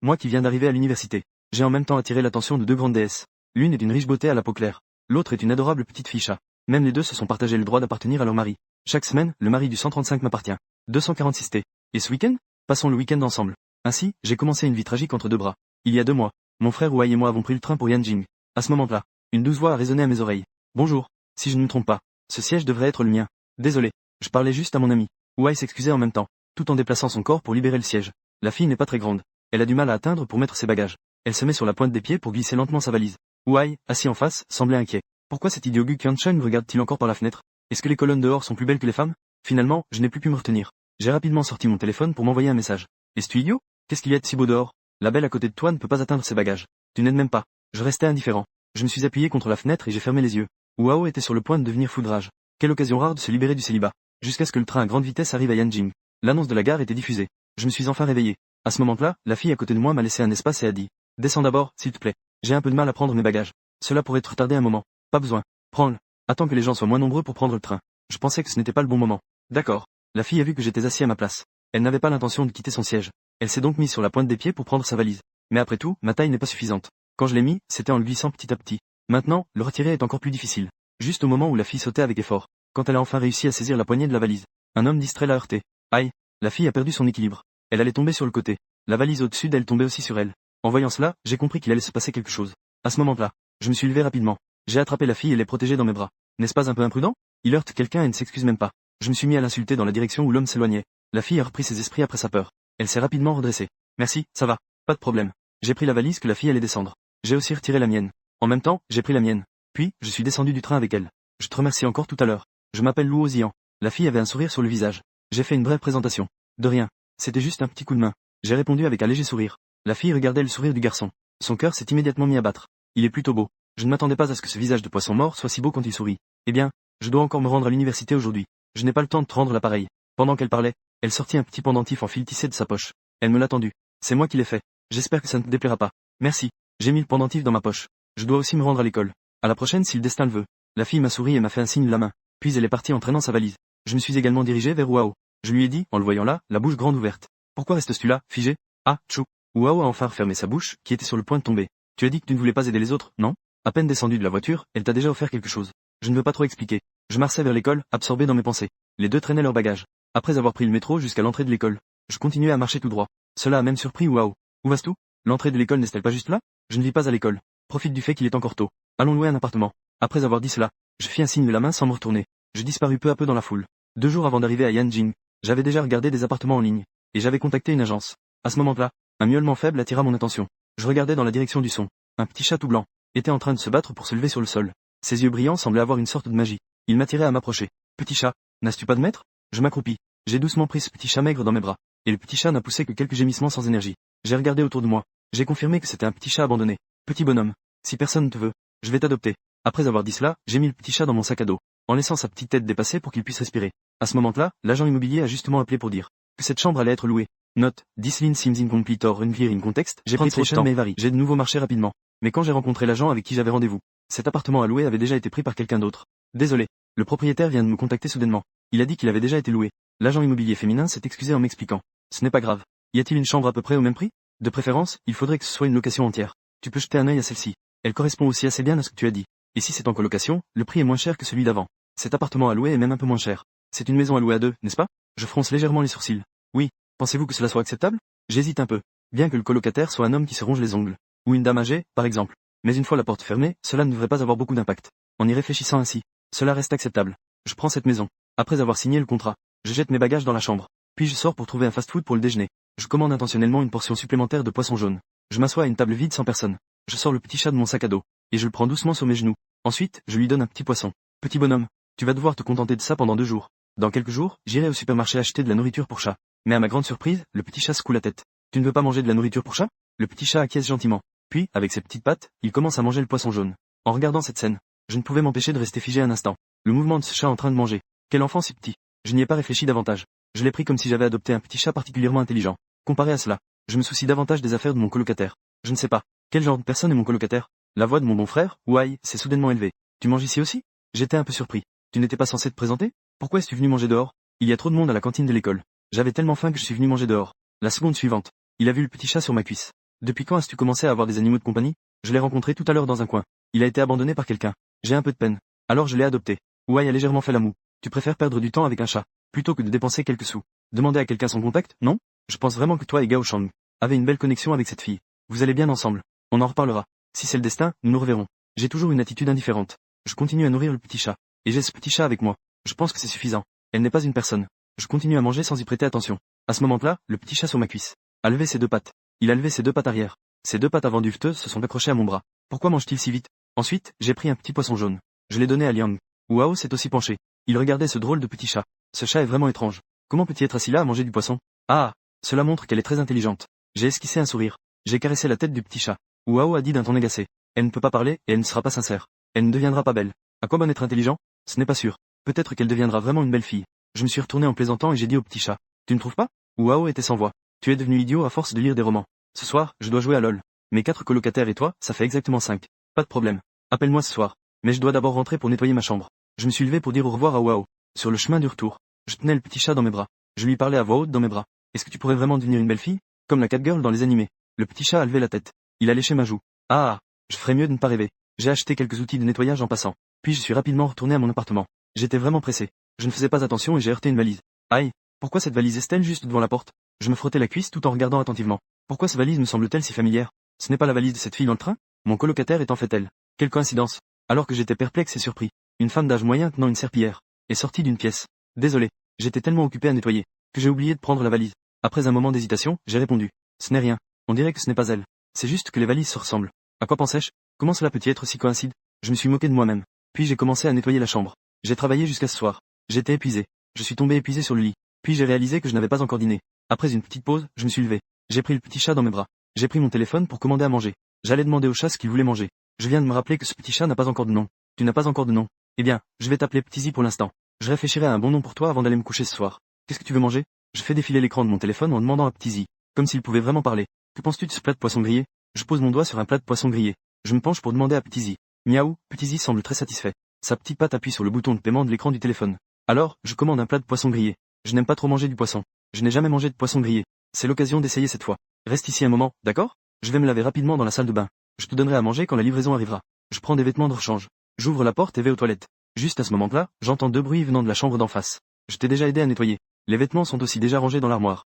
Moi qui viens d'arriver à l'université, j'ai en même temps attiré l'attention de deux grandes déesses. L'une est d'une riche beauté à la peau claire. L'autre est une adorable petite fille chat. Même les deux se sont partagés le droit d'appartenir à leur mari. Chaque semaine, le mari du 135 m'appartient. 246 T. Et ce week-end? Passons le week-end ensemble. Ainsi, j'ai commencé une vie tragique entre deux bras. Il y a 2 mois, mon frère Wai et moi avons pris le train pour Yanjing. À ce moment-là, une douce voix a résonné à mes oreilles. Bonjour. Si je ne me trompe pas, ce siège devrait être le mien. Désolé, je parlais juste à mon ami. Wai s'excusait en même temps, tout en déplaçant son corps pour libérer le siège. La fille n'est pas très grande. Elle a du mal à atteindre pour mettre ses bagages. Elle se met sur la pointe des pieds pour glisser lentement sa valise. Wai, assis en face, semblait inquiet. Pourquoi cet idiot Gu Qianchen me regarde-t-il encore par la fenêtre? Est-ce que les colonnes dehors sont plus belles que les femmes? Finalement, je n'ai plus pu me retenir. J'ai rapidement sorti mon téléphone pour m'envoyer un message. Es-tu idiot? Qu'est-ce qu'il y a de si beau dehors? La belle à côté de toi ne peut pas atteindre ses bagages. Tu n'aides même pas. Je restais indifférent. Je me suis appuyé contre la fenêtre et j'ai fermé les yeux. Wao était sur le point de devenir fou de rage. Quelle occasion rare de se libérer du célibat. Jusqu'à ce que le train à grande vitesse arrive à Yanjing. L'annonce de la gare était diffusée. Je me suis enfin réveillé. À ce moment-là, la fille à côté de moi m'a laissé un espace et a dit: Descends d'abord, s'il te plaît. J'ai un peu de mal à prendre mes bagages. Cela pourrait te retarder un moment. Pas besoin. Prends-le. Attends que les gens soient moins nombreux pour prendre le train. Je pensais que ce n'était pas le bon moment. D'accord. La fille a vu que j'étais assis à ma place. Elle n'avait pas l'intention de quitter son siège. Elle s'est donc mise sur la pointe des pieds pour prendre sa valise. Mais après tout, ma taille n'est pas suffisante. Quand je l'ai mis, c'était en le glissant petit à petit. Maintenant, le retirer est encore plus difficile. Juste au moment où la fille sautait avec effort. Quand elle a enfin réussi à saisir la poignée de la valise, un homme distrait l'a heurté. Aïe. La fille a perdu son équilibre. Elle allait tomber sur le côté. La valise au-dessus d'elle tombait aussi sur elle. En voyant cela, j'ai compris qu'il allait se passer quelque chose. À ce moment-là, je me suis levé rapidement. J'ai attrapé la fille et l'ai protégée dans mes bras. N'est-ce pas un peu imprudent? Il heurte quelqu'un et ne s'excuse même pas. Je me suis mis à l'insulter dans la direction où l'homme s'éloignait. La fille a repris ses esprits après sa peur. Elle s'est rapidement redressée. Merci, ça va. Pas de problème. J'ai pris la valise que la fille allait descendre. J'ai aussi retiré la mienne. En même temps, j'ai pris la mienne. Puis, je suis descendu du train avec elle. Je te remercie encore tout à l'heure. Je m'appelle Luo Zian. La fille avait un sourire sur le visage. J'ai fait une brève présentation. De rien. C'était juste un petit coup de main. J'ai répondu avec un léger sourire. La fille regardait le sourire du garçon. Son cœur s'est immédiatement mis à battre. Il est plutôt beau. Je ne m'attendais pas à ce que ce visage de poisson mort soit si beau quand il sourit. Eh bien, je dois encore me rendre à l'université aujourd'hui. Je n'ai pas le temps de te rendre l'appareil. Pendant qu'elle parlait, elle sortit un petit pendentif en fil tissé de sa poche. Elle me l'a tendu. C'est moi qui l'ai fait. J'espère que ça ne te déplaira pas. Merci. J'ai mis le pendentif dans ma poche. Je dois aussi me rendre à l'école. À la prochaine si le destin le veut. La fille m'a souri et m'a fait un signe de la main. Puis elle est partie en traînant sa valise. Je me suis également dirigé vers Wao. Je lui ai dit, en le voyant là, la bouche grande ouverte. Pourquoi restes-tu là, figé? Ah, tchou. Wao a enfin refermé sa bouche, qui était sur le point de tomber. Tu as dit que tu ne voulais pas aider les autres, non? À peine descendu de la voiture, elle t'a déjà offert quelque chose. Je ne veux pas trop expliquer. Je marchais vers l'école, absorbé dans mes pensées. Les deux traînaient leurs bagages. Après avoir pris le métro jusqu'à l'entrée de l'école, je continuais à marcher tout droit. Cela a même surpris Wao. Où vas-tu? L'entrée de l'école n'est-elle pas juste là? Je ne vis pas à l'école. Profite du fait qu'il est encore tôt. Allons louer un appartement. Après avoir dit cela, je fis un signe de la main sans me retourner. Je disparus peu à peu dans la foule. 2 jours avant d'arriver à Yanjing, j'avais déjà regardé des appartements en ligne, et j'avais contacté une agence. À ce moment-là, un miaulement faible attira mon attention. Je regardais dans la direction du son. Un petit chat tout blanc était en train de se battre pour se lever sur le sol. Ses yeux brillants semblaient avoir une sorte de magie. Il m'attirait à m'approcher. Petit chat, n'as-tu pas de maître? Je m'accroupis. J'ai doucement pris ce petit chat maigre dans mes bras, et le petit chat n'a poussé que quelques gémissements sans énergie. J'ai regardé autour de moi. J'ai confirmé que c'était un petit chat abandonné. Petit bonhomme, si personne ne te veut, je vais t'adopter. Après avoir dit cela, j'ai mis le petit chat dans mon sac à dos, en laissant sa petite tête dépasser pour qu'il puisse respirer. À ce moment-là, l'agent immobilier a justement appelé pour dire que cette chambre allait être louée. Note, this line seems incomplete or unclear in context. J'ai pris trop de temps, mais varie. J'ai de nouveau marché rapidement. Mais quand j'ai rencontré l'agent avec qui j'avais rendez-vous, cet appartement à louer avait déjà été pris par quelqu'un d'autre. Désolé. Le propriétaire vient de me contacter soudainement. Il a dit qu'il avait déjà été loué. L'agent immobilier féminin s'est excusé en m'expliquant. Ce n'est pas grave. Y a-t-il une chambre à peu près au même prix? De préférence, il faudrait que ce soit une location entière. Tu peux jeter un œil à celle-ci. Elle correspond aussi assez bien à ce que tu as dit. Et si c'est en colocation, le prix est moins cher que celui d'avant. Cet appartement à louer est même un peu moins cher. C'est une maison à louer à deux, n'est-ce pas? Je fronce légèrement les sourcils. Oui. Pensez-vous que cela soit acceptable? J'hésite un peu. Bien que le colocataire soit un homme qui se ronge les ongles. Ou une dame âgée, par exemple. Mais une fois la porte fermée, cela ne devrait pas avoir beaucoup d'impact. En y réfléchissant ainsi, cela reste acceptable. Je prends cette maison. Après avoir signé le contrat, je jette mes bagages dans la chambre. Puis je sors pour trouver un fast-food pour le déjeuner. Je commande intentionnellement une portion supplémentaire de poisson jaune. Je m'assois à une table vide sans personne. Je sors le petit chat de mon sac à dos. Et je le prends doucement sur mes genoux. Ensuite, je lui donne un petit poisson. Petit bonhomme, tu vas devoir te contenter de ça pendant 2 jours. Dans quelques jours, j'irai au supermarché acheter de la nourriture pour chat. Mais à ma grande surprise, le petit chat secoue la tête. Tu ne veux pas manger de la nourriture pour chat? Le petit chat acquiesce gentiment. Puis, avec ses petites pattes, il commence à manger le poisson jaune. En regardant cette scène, je ne pouvais m'empêcher de rester figé un instant. Le mouvement de ce chat en train de manger. Quel enfant si petit. Je n'y ai pas réfléchi davantage. Je l'ai pris comme si j'avais adopté un petit chat particulièrement intelligent. Comparé à cela, je me soucie davantage des affaires de mon colocataire. Je ne sais pas. Quel genre de personne est mon colocataire? La voix de mon bon frère, Wai, s'est soudainement élevée. Tu manges ici aussi? J'étais un peu surpris. Tu n'étais pas censé te présenter? Pourquoi es-tu venu manger dehors? Il y a trop de monde à la cantine de l'école. J'avais tellement faim que je suis venu manger dehors. La seconde suivante, il a vu le petit chat sur ma cuisse. Depuis quand as-tu commencé à avoir des animaux de compagnie? Je l'ai rencontré tout à l'heure dans un coin. Il a été abandonné par quelqu'un. J'ai un peu de peine. Alors je l'ai adopté. Wai a légèrement fait la moue. Tu préfères perdre du temps avec un chat, plutôt que de dépenser quelques sous. Demander à quelqu'un son contact, non? Je pense vraiment que toi et Gao Shang avez une belle connexion avec cette fille. Vous allez bien ensemble. On en reparlera. Si c'est le destin, nous nous reverrons. J'ai toujours une attitude indifférente. Je continue à nourrir le petit chat. Et j'ai ce petit chat avec moi. Je pense que c'est suffisant. Elle n'est pas une personne. Je continue à manger sans y prêter attention. À ce moment-là, le petit chat sur ma cuisse a levé ses deux pattes. Il a levé ses deux pattes arrière. Ses deux pattes avant duveteuses se sont accrochées à mon bras. Pourquoi mange-t-il si vite? Ensuite, j'ai pris un petit poisson jaune. Je l'ai donné à Liang. Wao s'est aussi penché. Il regardait ce drôle de petit chat. Ce chat est vraiment étrange. Comment peut-il être assis là à manger du poisson? Ah! Cela montre qu'elle est très intelligente. J'ai esquissé un sourire. J'ai caressé la tête du petit chat. Wao a dit d'un ton agacé. Elle ne peut pas parler, et elle ne sera pas sincère. Elle ne deviendra pas belle. À quoi bon être intelligent? Ce n'est pas sûr. Peut-être qu'elle deviendra vraiment une belle fille. Je me suis retourné en plaisantant et j'ai dit au petit chat. Tu ne trouves pas? Wao était sans voix. Tu es devenu idiot à force de lire des romans. Ce soir, je dois jouer à LOL. Mes 4 colocataires et toi, ça fait exactement 5. Pas de problème. Appelle-moi ce soir. Mais je dois d'abord rentrer pour nettoyer ma chambre. Je me suis levé pour dire au revoir à Wao. Sur le chemin du retour, je tenais le petit chat dans mes bras. Je lui parlais à voix haute dans mes bras. Est-ce que tu pourrais vraiment devenir une belle fille? Comme la Catgirl dans les animés. Le petit chat a levé la tête. Il a léché ma joue. Ah! Je ferais mieux de ne pas rêver. J'ai acheté quelques outils de nettoyage en passant. Puis je suis rapidement retourné à mon appartement. J'étais vraiment pressé. Je ne faisais pas attention et j'ai heurté une valise. Aïe! Pourquoi cette valise est-elle juste devant la porte? Je me frottais la cuisse tout en regardant attentivement. Pourquoi cette valise me semble-t-elle si familière? Ce n'est pas la valise de cette fille dans le train? Mon colocataire est en fait elle. Quelle coïncidence. Alors que j'étais perplexe et surpris, une femme d'âge moyen tenant une serpillière est sortie d'une pièce. Désolé, j'étais tellement occupé à nettoyer que j'ai oublié de prendre la valise. Après un moment d'hésitation, j'ai répondu. Ce n'est rien. On dirait que ce n'est pas elle. C'est juste que les valises se ressemblent. À quoi pensais-je? Comment cela peut-il être si coïncide? Je me suis moqué de moi-même. Puis j'ai commencé à nettoyer la chambre. J'ai travaillé jusqu'à ce soir. J'étais épuisé. Je suis tombé épuisé sur le lit. Puis j'ai réalisé que je n'avais pas encore dîné. Après une petite pause, je me suis levé. J'ai pris le petit chat dans mes bras. J'ai pris mon téléphone pour commander à manger. J'allais demander au chat ce qu'il voulait manger. Je viens de me rappeler que ce petit chat n'a pas encore de nom. Tu n'as pas encore de nom. Eh bien, je vais t'appeler Petit pour l'instant. Je réfléchirai à un bon nom pour toi avant d'aller me coucher ce soir. Qu'est-ce que tu veux manger? Je fais défiler l'écran de mon téléphone en demandant à Petit, comme s'il pouvait vraiment parler. Que penses-tu de ce plat de poisson grillé? Je pose mon doigt sur un plat de poisson grillé. Je me penche pour demander à Petit. Miaou, Petit semble très satisfait. Sa petite patte appuie sur le bouton de paiement de l'écran du téléphone. Alors, je commande un plat de poisson grillé. Je n'aime pas trop manger du poisson. Je n'ai jamais mangé de poisson grillé. C'est l'occasion d'essayer cette fois. Reste ici un moment, d'accord? Je vais me laver rapidement dans la salle de bain. Je te donnerai à manger quand la livraison arrivera. Je prends des vêtements de rechange. J'ouvre la porte et vais aux toilettes. Juste à ce moment-là, j'entends 2 bruits venant de la chambre d'en face. Je t'ai déjà aidé à nettoyer. Les vêtements sont aussi déjà rangés dans l'armoire.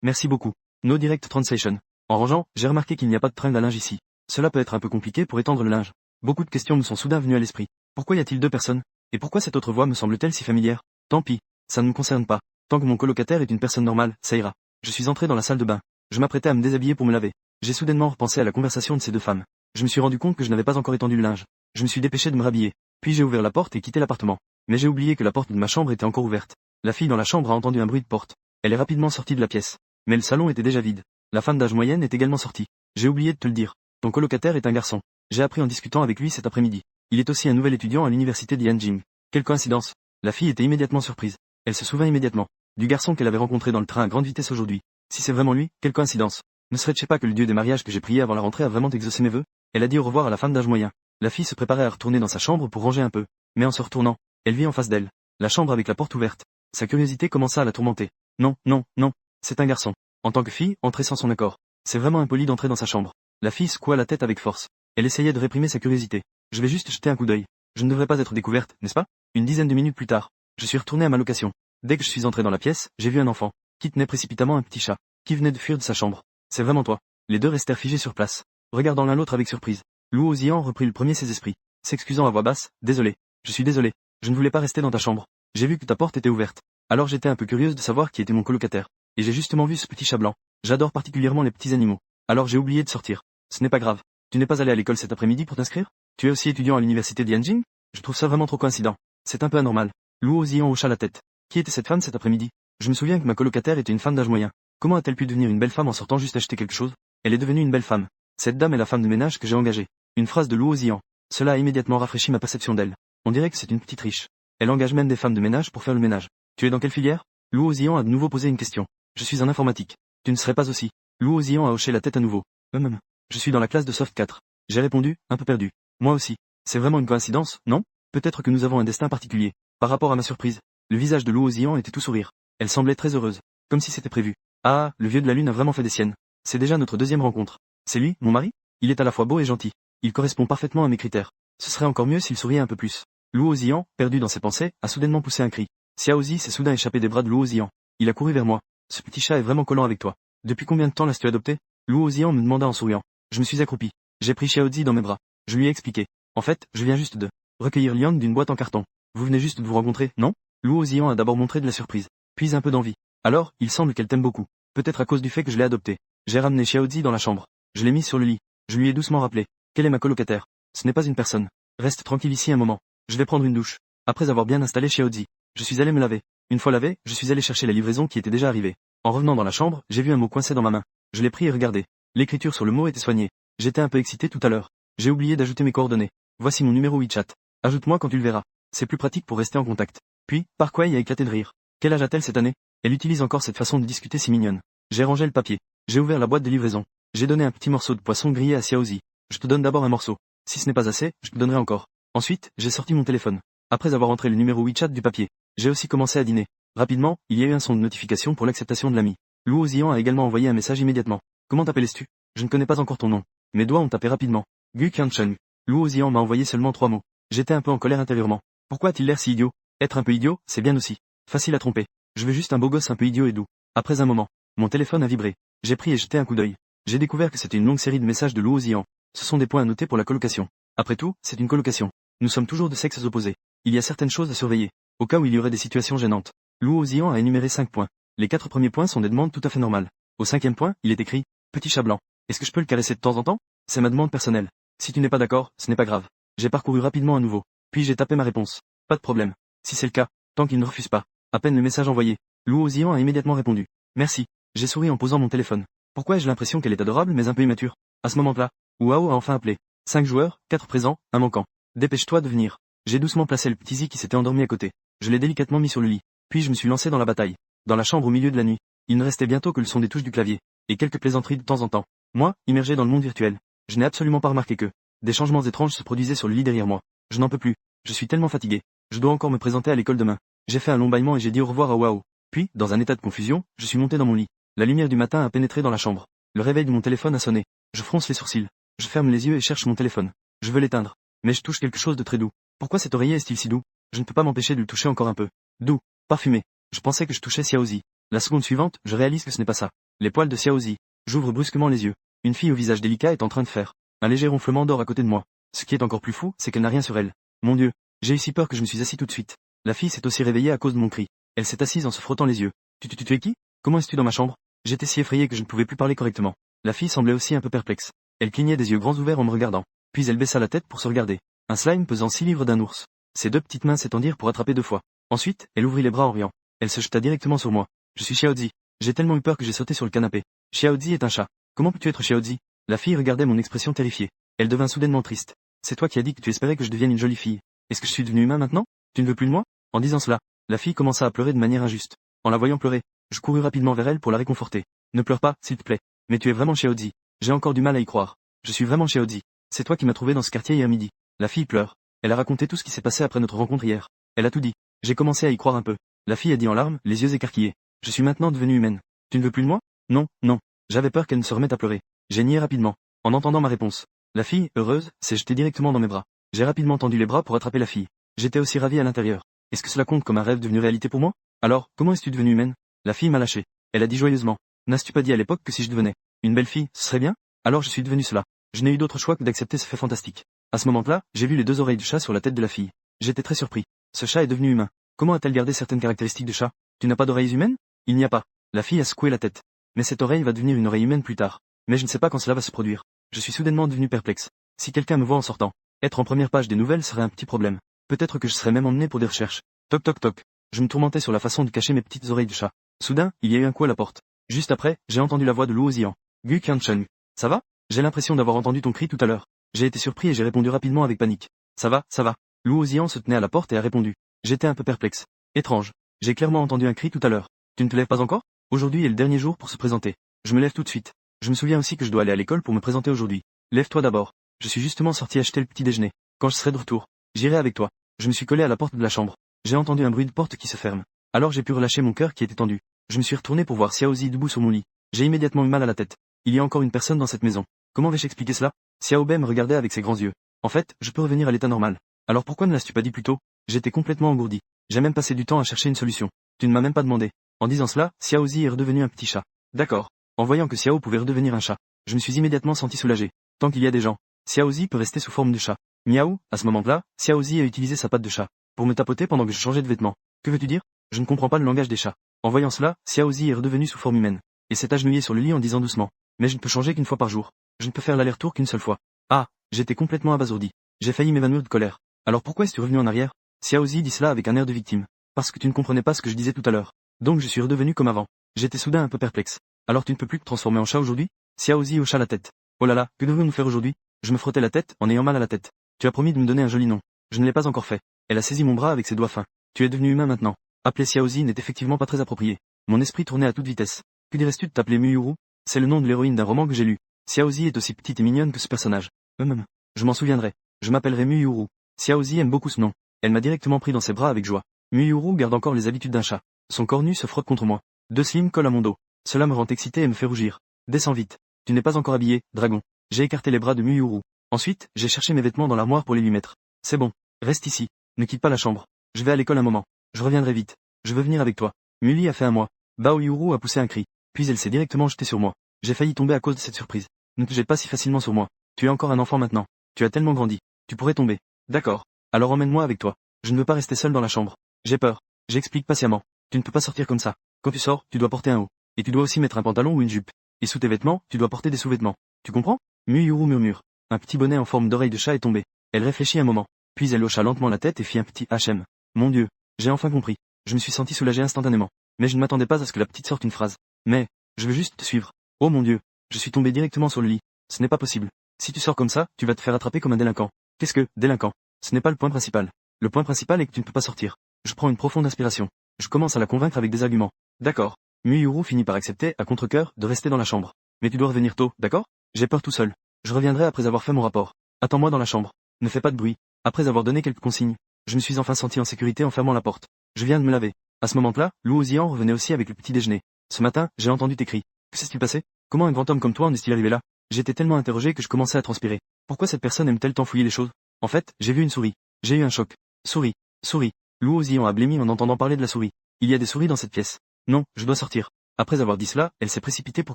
Merci beaucoup. No Direct Translation. En rangeant, j'ai remarqué qu'il n'y a pas de tringle à linge ici. Cela peut être un peu compliqué pour étendre le linge. Beaucoup de questions me sont soudain venues à l'esprit. Pourquoi y a-t-il 2 personnes? Et pourquoi cette autre voix me semble-t-elle si familière? Tant pis. Ça ne me concerne pas. Tant que mon colocataire est une personne normale, ça ira. Je suis entré dans la salle de bain. Je m'apprêtais à me déshabiller pour me laver. J'ai soudainement repensé à la conversation de ces 2 femmes. Je me suis rendu compte que je n'avais pas encore étendu le linge. Je me suis dépêché de me rhabiller. Puis j'ai ouvert la porte et quitté l'appartement. Mais j'ai oublié que la porte de ma chambre était encore ouverte. La fille dans la chambre a entendu un bruit de porte. Elle est rapidement sortie de la pièce. Mais le salon était déjà vide. La femme d'âge moyenne est également sortie. J'ai oublié de te le dire. Ton colocataire est un garçon. J'ai appris en discutant avec lui cet après-midi. Il est aussi un nouvel étudiant à l'université de Yanjing. Quelle coïncidence. La fille était immédiatement surprise. Elle se souvint immédiatement du garçon qu'elle avait rencontré dans le train à grande vitesse aujourd'hui. Si c'est vraiment lui, quelle coïncidence. Ne serait-ce pas que le dieu des mariages que j'ai prié avant la rentrée a vraiment exaucé mes vœux? Elle a dit au revoir à la femme d'âge moyen. La fille se préparait à retourner dans sa chambre pour ranger un peu. Mais en se retournant, elle vit en face d'elle la chambre avec la porte ouverte. Sa curiosité commença à la tourmenter. Non, non, non. C'est un garçon. En tant que fille, entrer sans son accord. C'est vraiment impoli d'entrer dans sa chambre. La fille secoua la tête avec force. Elle essayait de réprimer sa curiosité. Je vais juste jeter un coup d'œil. Je ne devrais pas être découverte, n'est-ce pas? Une dizaine de minutes plus tard, je suis retourné à ma location. Dès que je suis entré dans la pièce, j'ai vu un enfant, qui tenait précipitamment un petit chat, qui venait de fuir de sa chambre. C'est vraiment toi. Les 2 restèrent figés sur place, regardant l'un l'autre avec surprise. Luo Ozian reprit le premier ses esprits, s'excusant à voix basse. Désolé. Je suis désolé. Je ne voulais pas rester dans ta chambre. J'ai vu que ta porte était ouverte. Alors j'étais un peu curieuse de savoir qui était mon colocataire. Et j'ai justement vu ce petit chat blanc. J'adore particulièrement les petits animaux. Alors j'ai oublié de sortir. Ce n'est pas grave. Tu n'es pas allé à l'école cet après-midi pour t'inscrire? Tu es aussi étudiant à l'université de Yanjing? Je trouve ça vraiment trop coïncident. C'est un peu anormal. Luo Ozian hocha la tête. Qui était cette femme cet après-midi? Je me souviens que ma colocataire était une femme d'âge moyen. Comment a-t-elle pu devenir une belle femme en sortant juste acheter quelque chose? Elle est devenue une belle femme. Cette dame est la femme de ménage que j'ai engagée. Une phrase de Luo Ozian. Cela a immédiatement rafraîchi ma perception d'elle. On dirait que c'est une petite riche. Elle engage même des femmes de ménage pour faire le ménage. Tu es dans quelle filière? Luo Ozian a de nouveau posé une question. Je suis en informatique. Tu ne serais pas aussi? Luo Ozian a hoché la tête à nouveau. Je suis dans la classe de Soft 4. J'ai répondu, un peu perdu. Moi aussi. C'est vraiment une coïncidence, non? Peut-être que nous avons un destin particulier. Par rapport à ma surprise, le visage de Luo Ozian était tout sourire. Elle semblait très heureuse. Comme si c'était prévu. Ah, le vieux de la lune a vraiment fait des siennes. C'est déjà notre 2e rencontre. C'est lui, mon mari? Il est à la fois beau et gentil. Il correspond parfaitement à mes critères. Ce serait encore mieux s'il souriait un peu plus. Luo Ziyan, perdu dans ses pensées, a soudainement poussé un cri. Xiaozi s'est soudain échappé des bras de Luo Ziyan. Il a couru vers moi. Ce petit chat est vraiment collant avec toi. Depuis combien de temps l'as-tu adopté? Luo Ziyan me demanda en souriant. Je me suis accroupi. J'ai pris Xiaozi dans mes bras. Je lui ai expliqué. En fait, je viens juste de recueillir Liang d'une boîte en carton. Vous venez juste de vous rencontrer, non? Luo Ziyan a d'abord montré de la surprise, puis un peu d'envie. Alors, il semble qu'elle t'aime beaucoup. Peut-être à cause du fait que je l'ai adopté. J'ai ramené Xiaozi dans la chambre. Je l'ai mise sur le lit. Je lui ai doucement rappelé. Quelle est ma colocataire? Ce n'est pas une personne. Reste tranquille ici un moment. Je vais prendre une douche. Après avoir bien installé Xiaozi, je suis allé me laver. Une fois lavé, je suis allé chercher la livraison qui était déjà arrivée. En revenant dans la chambre, j'ai vu un mot coincé dans ma main. Je l'ai pris et regardé. L'écriture sur le mot était soignée. J'étais un peu excité tout à l'heure. J'ai oublié d'ajouter mes coordonnées. Voici mon numéro WeChat. Ajoute-moi quand tu le verras. C'est plus pratique pour rester en contact. Puis, Parkway a éclaté de rire. Quel âge a-t-elle cette année? Elle utilise encore cette façon de discuter si mignonne. J'ai rangé le papier. J'ai ouvert la boîte de livraison. J'ai donné un petit morceau de poisson grillé à Xiaozi. Je te donne d'abord un morceau. Si ce n'est pas assez, je te donnerai encore. Ensuite, j'ai sorti mon téléphone. Après avoir entré le numéro WeChat du papier, j'ai aussi commencé à dîner. Rapidement, il y a eu un son de notification pour l'acceptation de l'ami. Luo Ziyan a également envoyé un message immédiatement. Comment t'appelles-tu? Je ne connais pas encore ton nom. Mes doigts ont tapé rapidement. Gu Qianchen. Luo Ziyan m'a envoyé seulement 3 mots. J'étais un peu en colère intérieurement. Pourquoi a-t-il l'air si idiot? Être un peu idiot, c'est bien aussi. Facile à tromper. Je veux juste un beau gosse un peu idiot et doux. Après un moment, mon téléphone a vibré. J'ai pris et jeté un coup d'œil. J'ai découvert que c'était une longue série de messages de Luo Ziyan. Ce sont des points à noter pour la colocation. Après tout, c'est une colocation. Nous sommes toujours de sexes opposés. Il y a certaines choses à surveiller, au cas où il y aurait des situations gênantes. Luo Ziyan a énuméré 5 points. Les 4 premiers points sont des demandes tout à fait normales. Au 5e point, il est écrit « Petit chat blanc. Est-ce que je peux le caresser de temps en temps? C'est ma demande personnelle. Si tu n'es pas d'accord, ce n'est pas grave. » J'ai parcouru rapidement à nouveau. Puis j'ai tapé ma réponse. Pas de problème. Si c'est le cas, tant qu'il ne refuse pas. À peine le message envoyé, Luo Ziyan a immédiatement répondu. Merci. J'ai souri en posant mon téléphone. Pourquoi ai-je l'impression qu'elle est adorable mais un peu immature? À ce moment-là, Wao a enfin appelé. 5 joueurs, 4 présents, un manquant. Dépêche-toi de venir. J'ai doucement placé le petit Zi qui s'était endormi à côté. Je l'ai délicatement mis sur le lit. Puis je me suis lancé dans la bataille. Dans la chambre au milieu de la nuit. Il ne restait bientôt que le son des touches du clavier. Et quelques plaisanteries de temps en temps. Moi, immergé dans le monde virtuel. Je n'ai absolument pas remarqué que des changements étranges se produisaient sur le lit derrière moi. Je n'en peux plus. Je suis tellement fatigué. Je dois encore me présenter à l'école demain. J'ai fait un long bâillement et j'ai dit au revoir à Wao. Puis, dans un état de confusion, je suis monté dans mon lit. La lumière du matin a pénétré dans la chambre. Le réveil de mon téléphone a sonné. Je fronce les sourcils. Je ferme les yeux et cherche mon téléphone. Je veux l'éteindre. Mais je touche quelque chose de très doux. Pourquoi cet oreiller est-il si doux? Je ne peux pas m'empêcher de le toucher encore un peu. Doux. Parfumé. Je pensais que je touchais Xiaozi. La seconde suivante, je réalise que ce n'est pas ça. Les poils de Xiaozi. J'ouvre brusquement les yeux. Une fille au visage délicat est en train de faire un léger ronflement d'or à côté de moi. Ce qui est encore plus fou, c'est qu'elle n'a rien sur elle. Mon Dieu. J'ai eu si peur que je me suis assis tout de suite. La fille s'est aussi réveillée à cause de mon cri. Elle s'est assise en se frottant les yeux. Tu es qui? Comment es-tu dans ma chambre? J'étais si effrayé que je ne pouvais plus parler correctement. La fille semblait aussi un peu perplexe. Elle clignait des yeux grands ouverts en me regardant. Puis elle baissa la tête pour se regarder. Un slime pesant 6 livres d'un ours. Ses 2 petites mains s'étendirent pour attraper 2 fois. Ensuite, elle ouvrit les bras en riant. Elle se jeta directement sur moi. Je suis Xiaozi. J'ai tellement eu peur que j'ai sauté sur le canapé. Xiaozi est un chat. Comment peux-tu être Xiaozi? La fille regardait mon expression terrifiée. Elle devint soudainement triste. C'est toi qui as dit que tu espérais que je devienne une jolie fille. Est-ce que je suis devenu humain maintenant? Tu ne veux plus de moi? En disant cela, la fille commença à pleurer de manière injuste. En la voyant pleurer, je courus rapidement vers elle pour la réconforter. Ne pleure pas, s'il te plaît. Mais tu es vraiment Xiaozi. J'ai encore du mal à y croire. Je suis vraiment Xiaozi. C'est toi qui m'as trouvé dans ce quartier hier midi. La fille pleure. Elle a raconté tout ce qui s'est passé après notre rencontre hier. Elle a tout dit. J'ai commencé à y croire un peu. La fille a dit en larmes, les yeux écarquillés. Je suis maintenant devenue humaine. Tu ne veux plus de moi? Non, non. J'avais peur qu'elle ne se remette à pleurer. J'ai nié rapidement. En entendant ma réponse. La fille, heureuse, s'est jetée directement dans mes bras. J'ai rapidement tendu les bras pour attraper la fille. J'étais aussi ravi à l'intérieur. Est-ce que cela compte comme un rêve devenu réalité pour moi? Alors, comment es-tu devenue humaine? La fille m'a lâché. Elle a dit joyeusement. N'as-tu pas dit à l'époque que si je devenais une belle fille, ce serait bien? Alors je suis devenue cela. Je n'ai eu d'autre choix que d'accepter ce fait fantastique. À ce moment-là, j'ai vu les 2 oreilles du chat sur la tête de la fille. J'étais très surpris. Ce chat est devenu humain. Comment a-t-elle gardé certaines caractéristiques de chat? Tu n'as pas d'oreilles humaines? Il n'y a pas. La fille a secoué la tête. Mais cette oreille va devenir une oreille humaine plus tard. Mais je ne sais pas quand cela va se produire. Je suis soudainement devenu perplexe. Si quelqu'un me voit en sortant, être en première page des nouvelles serait un petit problème. Peut-être que je serais même emmené pour des recherches. Toc toc toc. Je me tourmentais sur la façon de cacher mes petites oreilles de chat. Soudain, il y a eu un coup à la porte. Juste après, j'ai entendu la voix de Luo Ziyan. Gu Qianchen. Ça va? J'ai l'impression d'avoir entendu ton cri tout à l'heure. J'ai été surpris et j'ai répondu rapidement avec panique. Ça va, ça va. Luo Ziyan se tenait à la porte et a répondu. J'étais un peu perplexe. Étrange. J'ai clairement entendu un cri tout à l'heure. Tu ne te lèves pas encore? Aujourd'hui est le dernier jour pour se présenter. Je me lève tout de suite. Je me souviens aussi que je dois aller à l'école pour me présenter aujourd'hui. Lève-toi d'abord. Je suis justement sorti acheter le petit déjeuner. Quand je serai de retour, j'irai avec toi. Je me suis collé à la porte de la chambre. J'ai entendu un bruit de porte qui se ferme. Alors j'ai pu relâcher mon cœur qui était tendu. Je me suis retourné pour voir Xiaozi debout sur mon lit. J'ai immédiatement eu mal à la tête. Il y a encore une personne dans cette maison. Comment vais-je expliquer cela? Xiaobei me regardait avec ses grands yeux. En fait, je peux revenir à l'état normal. Alors pourquoi ne l'as-tu pas dit plus tôt? J'étais complètement engourdi. J'ai même passé du temps à chercher une solution. Tu ne m'as même pas demandé. En disant cela, Xiaozi est redevenu un petit chat. D'accord. En voyant que Xiao pouvait redevenir un chat, je me suis immédiatement senti soulagé. Tant qu'il y a des gens, Xiaozi peut rester sous forme de chat. Miaou, à ce moment-là, Xiaozi a utilisé sa patte de chat pour me tapoter pendant que je changeais de vêtements. Que veux-tu dire? Je ne comprends pas le langage des chats. En voyant cela, Xiaozi est redevenu sous forme humaine et s'est agenouillé sur le lit en disant doucement. Mais je ne peux changer qu'une fois par jour. Je ne peux faire l'aller-retour qu'une seule fois. Ah, j'étais complètement abasourdi. J'ai failli m'évanouir de colère. Alors pourquoi es-tu revenu en arrière? Xiaozi dit cela avec un air de victime. Parce que tu ne comprenais pas ce que je disais tout à l'heure. Donc je suis redevenu comme avant. J'étais soudain un peu perplexe. Alors tu ne peux plus te transformer en chat aujourd'hui? Xiaozi hocha la tête. Oh là là, que devons-nous faire aujourd'hui? Je me frottais la tête en ayant mal à la tête. Tu as promis de me donner un joli nom. Je ne l'ai pas encore fait. Elle a saisi mon bras avec ses doigts fins. Tu es devenu humain maintenant. Appeler Xiaozi n'est effectivement pas très approprié. Mon esprit tournait à toute vitesse. Que dirais-tu de t'appeler Muyuru? C'est le nom de l'héroïne d'un roman que j'ai lu. Xiaozi est aussi petite et mignonne que ce personnage. Je m'en souviendrai. Je m'appellerai Muyuru. Xiaozi aime beaucoup ce nom. Elle m'a directement pris dans ses bras avec joie. Muyuru garde encore les habitudes d'un chat. Son corps nu se frotte contre moi. Deux slimes collent à mon dos. Cela me rend excité et me fait rougir. Descends vite. Tu n'es pas encore habillé, dragon. J'ai écarté les bras de Muyuru. Ensuite, j'ai cherché mes vêtements dans l'armoire pour les lui mettre. C'est bon. Reste ici. Ne quitte pas la chambre. Je vais à l'école un moment. Je reviendrai vite. Je veux venir avec toi. Muli a fait un mois. Bao Yuru a poussé un cri. Puis elle s'est directement jetée sur moi. J'ai failli tomber à cause de cette surprise. Ne te jette pas si facilement sur moi. Tu es encore un enfant maintenant. Tu as tellement grandi. Tu pourrais tomber. D'accord. Alors emmène-moi avec toi. Je ne veux pas rester seul dans la chambre. J'ai peur. J'explique patiemment. Tu ne peux pas sortir comme ça. Quand tu sors, tu dois porter un haut. Et tu dois aussi mettre un pantalon ou une jupe. Et sous tes vêtements, tu dois porter des sous-vêtements. Tu comprends? Muyuru murmure. Un petit bonnet en forme d'oreille de chat est tombé. Elle réfléchit un moment. Puis elle hocha lentement la tête et fit un petit HM. Mon Dieu. J'ai enfin compris. Je me suis senti soulagé instantanément. Mais je ne m'attendais pas à ce que la petite sorte une phrase. Mais, je veux juste te suivre. Oh mon Dieu. Je suis tombé directement sur le lit. Ce n'est pas possible. Si tu sors comme ça, tu vas te faire attraper comme un délinquant. Qu'est-ce que, délinquant? Ce n'est pas le point principal. Le point principal est que tu ne peux pas sortir. Je prends une profonde inspiration. Je commence à la convaincre avec des arguments. D'accord. Muyuru finit par accepter, à contre-cœur, de rester dans la chambre. Mais tu dois revenir tôt, d'accord? J'ai peur tout seul. Je reviendrai après avoir fait mon rapport. Attends-moi dans la chambre. Ne fais pas de bruit. Après avoir donné quelques consignes, je me suis enfin senti en sécurité en fermant la porte. Je viens de me laver. À ce moment-là, Lu Ozian revenait aussi avec le petit déjeuner. Ce matin, j'ai entendu tes cris. Que s'est-il passé? Comment un grand homme comme toi en est-il arrivé là? J'étais tellement interrogé que je commençais à transpirer. Pourquoi cette personne aime-t-elle tant fouiller les choses? En fait, j'ai vu une souris. J'ai eu un choc. Souris. Souris. Lu Ozian a blêmi en entendant parler de la souris. Il y a des souris dans cette pièce. Non, je dois sortir. Après avoir dit cela, elle s'est précipitée pour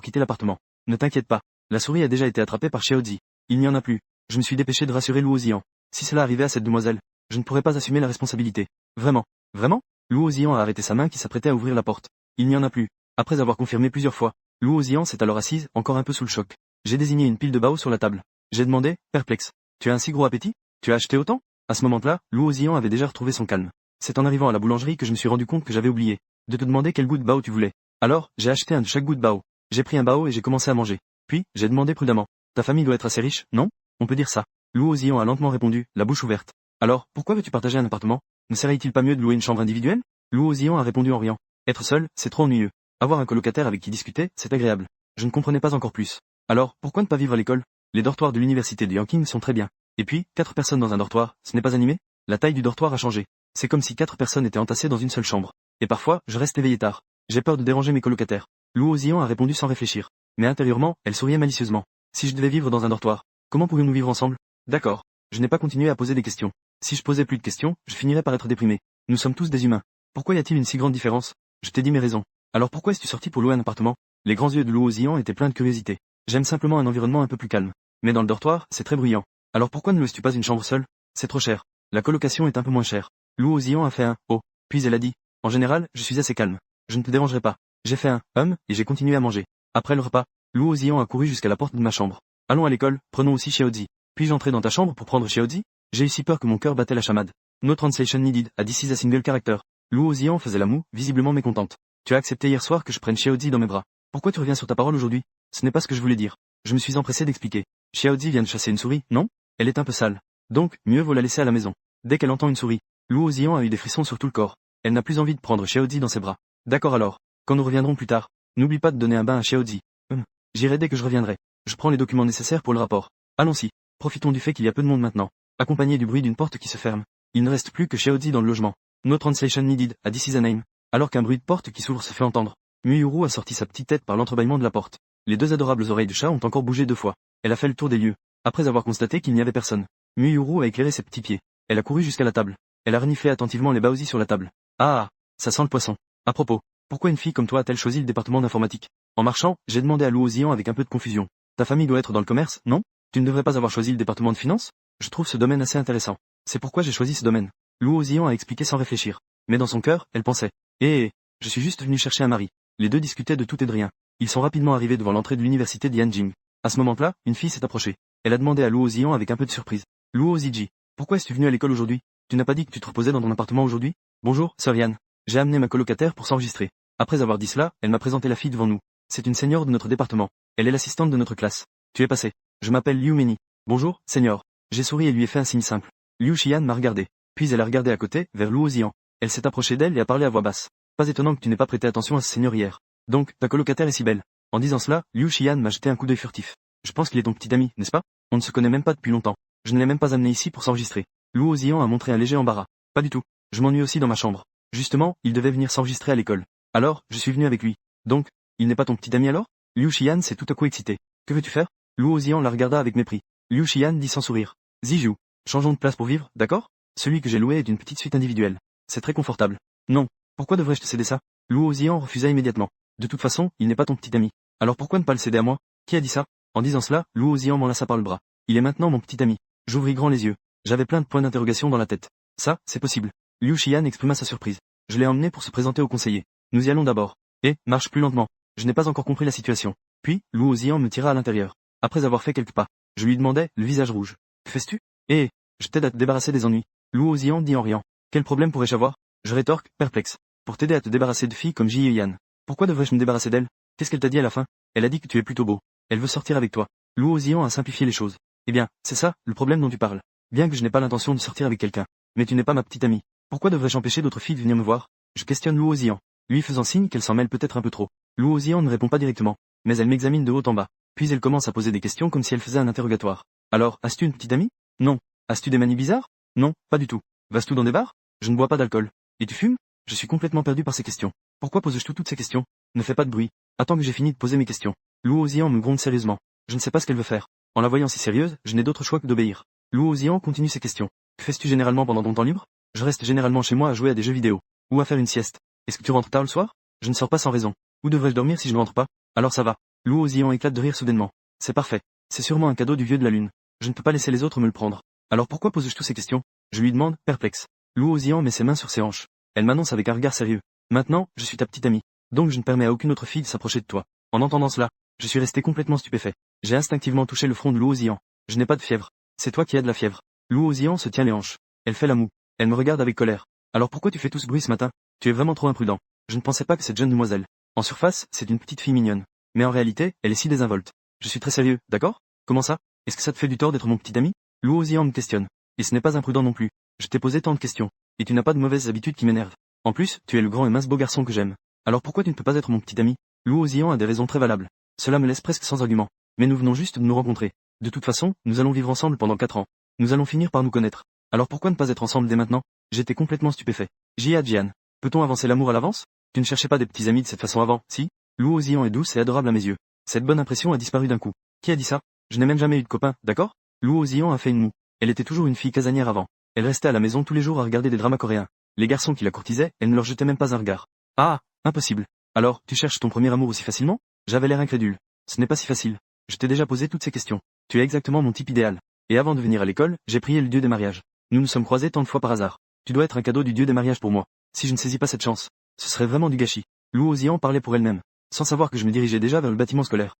quitter l'appartement. Ne t'inquiète pas. La souris a déjà été attrapée par Xiaozi. Il n'y en a plus. Je me suis dépêché de rassurer Lu Ozian. Si cela arrivait à cette demoiselle, je ne pourrais pas assumer la responsabilité. Vraiment? Vraiment? Lu Ozian a arrêté sa main qui s'apprêtait à ouvrir la porte. Il n'y en a plus. Après avoir confirmé plusieurs fois, Lu Ozian s'est alors assise, encore un peu sous le choc. J'ai désigné une pile de bao sur la table. J'ai demandé, perplexe. Tu as un si gros appétit? Tu as acheté autant? À ce moment-là, Lu Ozian avait déjà retrouvé son calme. C'est en arrivant à la boulangerie que je me suis rendu compte que j'avais oublié de te demander quel goût de bao tu voulais. Alors, j'ai acheté un de chaque goût de bao. J'ai pris un bao et j'ai commencé à manger. Puis, j'ai demandé prudemment. Ta famille doit être assez riche, non? On peut dire ça. Lu Ozian a lentement répondu, la bouche ouverte. Alors, pourquoi veux-tu partager un appartement? Ne serait-il pas mieux de louer une chambre individuelle? Lu Ozian a répondu en riant. Être seul, c'est trop ennuyeux. Avoir un colocataire avec qui discuter, c'est agréable. Je ne comprenais pas encore plus. Alors, pourquoi ne pas vivre à l'école? Les dortoirs de l'université de Yanqing sont très bien. Et puis, 4 personnes dans un dortoir, ce n'est pas animé? La taille du dortoir a changé. C'est comme si 4 personnes étaient entassées dans une seule chambre. Et parfois, je reste éveillé tard. J'ai peur de déranger mes colocataires. Lu Ozian a répondu sans réfléchir. Mais intérieurement, elle souriait malicieusement. Si je devais vivre dans un dortoir, comment pourrions-nous vivre ensemble? D'accord. Je n'ai pas continué à poser des questions. Si je posais plus de questions, je finirais par être déprimé. Nous sommes tous des humains. Pourquoi y a-t-il une si grande différence? Je t'ai dit mes raisons. Alors pourquoi es-tu sorti pour louer un appartement? Les grands yeux de Lu Ozian étaient pleins de curiosité. J'aime simplement un environnement un peu plus calme. Mais dans le dortoir, c'est très bruyant. Alors pourquoi ne loues-tu pas une chambre seule? C'est trop cher. La colocation est un peu moins chère. Lu Ozian a fait un « oh ». Puis elle a dit « en général, je suis assez calme. Je ne te dérangerai pas ». J'ai fait un « et j'ai continué à manger. Après le repas, Lu Ozian a couru jusqu'à la porte de ma chambre. Allons à l'école, prenons aussi Xiaozi. Puis-je entrer dans ta chambre pour prendre Xiaozi? J'ai eu si peur que mon cœur battait la chamade. No translation needed, a this is a single character. Lu Ozian faisait la moue, visiblement mécontente. Tu as accepté hier soir que je prenne Xiaozi dans mes bras. Pourquoi tu reviens sur ta parole aujourd'hui? Ce n'est pas ce que je voulais dire. Je me suis empressé d'expliquer. Xiaozi vient de chasser une souris, non? Elle est un peu sale. Donc, mieux vaut la laisser à la maison. Dès qu'elle entend une souris, Lu Ozian a eu des frissons sur tout le corps. Elle n'a plus envie de prendre Xiaozi dans ses bras. D'accord alors. Quand nous reviendrons plus tard, n'oublie pas de donner un bain à Xiaozi. J'irai dès que je reviendrai. Je prends les documents nécessaires pour le rapport. Allons-y. Profitons du fait qu'il y a peu de monde maintenant. Accompagné du bruit d'une porte qui se ferme. Il ne reste plus que Xiaozi dans le logement. No translation needed, a this is a name. Alors qu'un bruit de porte qui s'ouvre se fait entendre. Muyuru a sorti sa petite tête par l'entrebâillement de la porte. Les 2 adorables oreilles de chat ont encore bougé 2 fois. Elle a fait le tour des lieux. Après avoir constaté qu'il n'y avait personne, Muyuru a éclairé ses petits pieds. Elle a couru jusqu'à la table. Elle a reniflé attentivement les baozi sur la table. Ah, ça sent le poisson. À propos, pourquoi une fille comme toi a-t-elle choisi le département d'informatique? En marchant, j'ai demandé à Luo Ziyan avec un peu de confusion. Ta famille doit être dans le commerce, non? Tu ne devrais pas avoir choisi le département de finance? Je trouve ce domaine assez intéressant. C'est pourquoi j'ai choisi ce domaine. Luo Ziyan a expliqué sans réfléchir. Mais dans son cœur, elle pensait. Je suis juste venu chercher un mari. Les deux discutaient de tout et de rien. Ils sont rapidement arrivés devant l'entrée de l'université d'Yanjing. À ce moment-là, une fille s'est approchée. Elle a demandé à Luo Ziyan avec un peu de surprise. Luo Ziji, pourquoi es-tu venu à l'école aujourd'hui? Tu n'as pas dit que tu te reposais dans ton appartement aujourd'hui? Bonjour, sœur Yan. J'ai amené ma colocataire pour s'enregistrer. Après avoir dit cela, elle m'a présenté la fille devant nous. C'est une senior de notre département. Elle est l'assistante de notre classe. Tu es passé. Je m'appelle Liu Meni. Bonjour, senior. J'ai souri et lui ai fait un signe simple. Liu Xian m'a regardé. Puis elle a regardé à côté, vers Luo Ziyan. Elle s'est approchée d'elle et a parlé à voix basse. Pas étonnant que tu n'aies pas prêté attention à ce senior hier. Donc, ta colocataire est si belle. En disant cela, Liu Xian m'a jeté un coup d'œil furtif. Je pense qu'il est ton petit ami, n'est-ce pas? On ne se connaît même pas depuis longtemps. Je ne l'ai même pas amené ici pour s'enregistrer. Luo Ziyan a montré un léger embarras. Pas du tout. Je m'ennuie aussi dans ma chambre. Justement, il devait venir s'enregistrer à l'école. Alors, je suis venu avec lui. Donc, il n'est pas ton petit ami alors? Liu Xian s'est tout à coup excité. Que veux-tu faire? Luo Ziyan la regarda avec mépris. Liu Xian dit sans sourire. Ziju. Changeons de place pour vivre, d'accord? Celui que j'ai loué est une petite suite individuelle. C'est très confortable. Non. Pourquoi devrais-je te céder ça? Luo Ziyan refusa immédiatement. De toute façon, il n'est pas ton petit ami. Alors pourquoi ne pas le céder à moi? Qui a dit ça? En disant cela, Luo Ziyan m'enlaça par le bras. Il est maintenant mon petit ami. J'ouvris grand les yeux. J'avais plein de points d'interrogation dans la tête. Ça, c'est possible. Liu Xian exprima sa surprise. Je l'ai emmené pour se présenter au conseiller. Nous y allons d'abord. Marche plus lentement. Je n'ai pas encore compris la situation. Puis, Luo Ziyan me tira à l'intérieur. Après avoir fait quelques pas, je lui demandai, le visage rouge. Que fais-tu? Je t'aide à te débarrasser des ennuis. Luo Ziyan dit en riant. Quel problème pourrais-je avoir? Je rétorque, perplexe. Pour t'aider à te débarrasser de filles comme Ji Yan. Pourquoi devrais-je me débarrasser d'elle? Qu'est-ce qu'elle t'a dit à la fin? Elle a dit que tu es plutôt beau. Elle veut sortir avec toi. Luo Ziyan a simplifié les choses. Eh bien, c'est ça, le problème dont tu parles. Bien que je n'ai pas l'intention de sortir avec quelqu'un. Mais tu n'es pas ma petite amie. Pourquoi devrais-je empêcher d'autres filles de venir me voir? Je questionne Luo Ziyan, lui faisant signe qu'elle s'en mêle peut-être un peu trop. Luo Ziyan ne répond pas directement, mais elle m'examine de haut en bas. Puis elle commence à poser des questions comme si elle faisait un interrogatoire. Alors, as-tu une petite amie? Non. As-tu des manies bizarres? Non, pas du tout. Vas-tu dans des bars? Je ne bois pas d'alcool. Et tu fumes? Je suis complètement perdu par ces questions. Pourquoi poses-je toutes ces questions? Ne fais pas de bruit. Attends que j'ai fini de poser mes questions. Luo Ziyan me gronde sérieusement. Je ne sais pas ce qu'elle veut faire. En la voyant si sérieuse, je n'ai d'autre choix que d'obéir. Luo Ziyan continue ses questions. Que fais-tu généralement pendant ton temps libre? Je reste généralement chez moi à jouer à des jeux vidéo. Ou à faire une sieste. Est-ce que tu rentres tard le soir? Je ne sors pas sans raison. Où devrais-je dormir si je ne rentre pas? Alors ça va. Luo Ziyan éclate de rire soudainement. C'est parfait. C'est sûrement un cadeau du vieux de la lune. Je ne peux pas laisser les autres me le prendre. Alors pourquoi poses-je toutes ces questions? Je lui demande, perplexe. Luo Ziyan met ses mains sur ses hanches. Elle m'annonce avec un regard sérieux. Maintenant, je suis ta petite amie. Donc je ne permets à aucune autre fille de s'approcher de toi. En entendant cela, je suis resté complètement stupéfait. J'ai instinctivement touché le front de Luo Ziyan. Je n'ai pas de fièvre. C'est toi qui as de la fièvre. Luo Ziyan se tient les hanches. Elle fait la moue. Elle me regarde avec colère. Alors pourquoi tu fais tout ce bruit ce matin? Tu es vraiment trop imprudent. Je ne pensais pas que cette jeune demoiselle. En surface, c'est une petite fille mignonne. Mais en réalité, elle est si désinvolte. Je suis très sérieux, d'accord? Comment ça? Est-ce que ça te fait du tort d'être mon petit ami? Luo Ziyan me questionne. Et ce n'est pas imprudent non plus. Je t'ai posé tant de questions. Et tu n'as pas de mauvaises habitudes qui m'énervent. En plus, tu es le grand et mince beau garçon que j'aime. Alors pourquoi tu ne peux pas être mon petit ami? Luo Ziyan a des raisons très valables. Cela me laisse presque sans argument. Mais nous venons juste de nous rencontrer. De toute façon, nous allons vivre ensemble pendant 4 ans. Nous allons finir par nous connaître. Alors pourquoi ne pas être ensemble dès maintenant? J'étais complètement stupéfait. Jia Jian. Peut-on avancer l'amour à l'avance? Tu ne cherchais pas des petits amis de cette façon avant, si? Luo Ziyan est douce et adorable à mes yeux. Cette bonne impression a disparu d'un coup. Qui a dit ça? Je n'ai même jamais eu de copain, d'accord? Luo Ziyan a fait une moue. Elle était toujours une fille casanière avant. Elle restait à la maison tous les jours à regarder des dramas coréens. Les garçons qui la courtisaient, elle ne leur jetait même pas un regard. Ah, impossible. Alors, tu cherches ton premier amour aussi facilement? J'avais l'air incrédule. Ce n'est pas si facile. Je t'ai déjà posé toutes ces questions. Tu es exactement mon type idéal. Et avant de venir à l'école, j'ai prié le dieu des mariages. Nous nous sommes croisés tant de fois par hasard. Tu dois être un cadeau du dieu des mariages pour moi. Si je ne saisis pas cette chance, ce serait vraiment du gâchis. Luo Ziyan parlait pour elle-même, sans savoir que je me dirigeais déjà vers le bâtiment scolaire.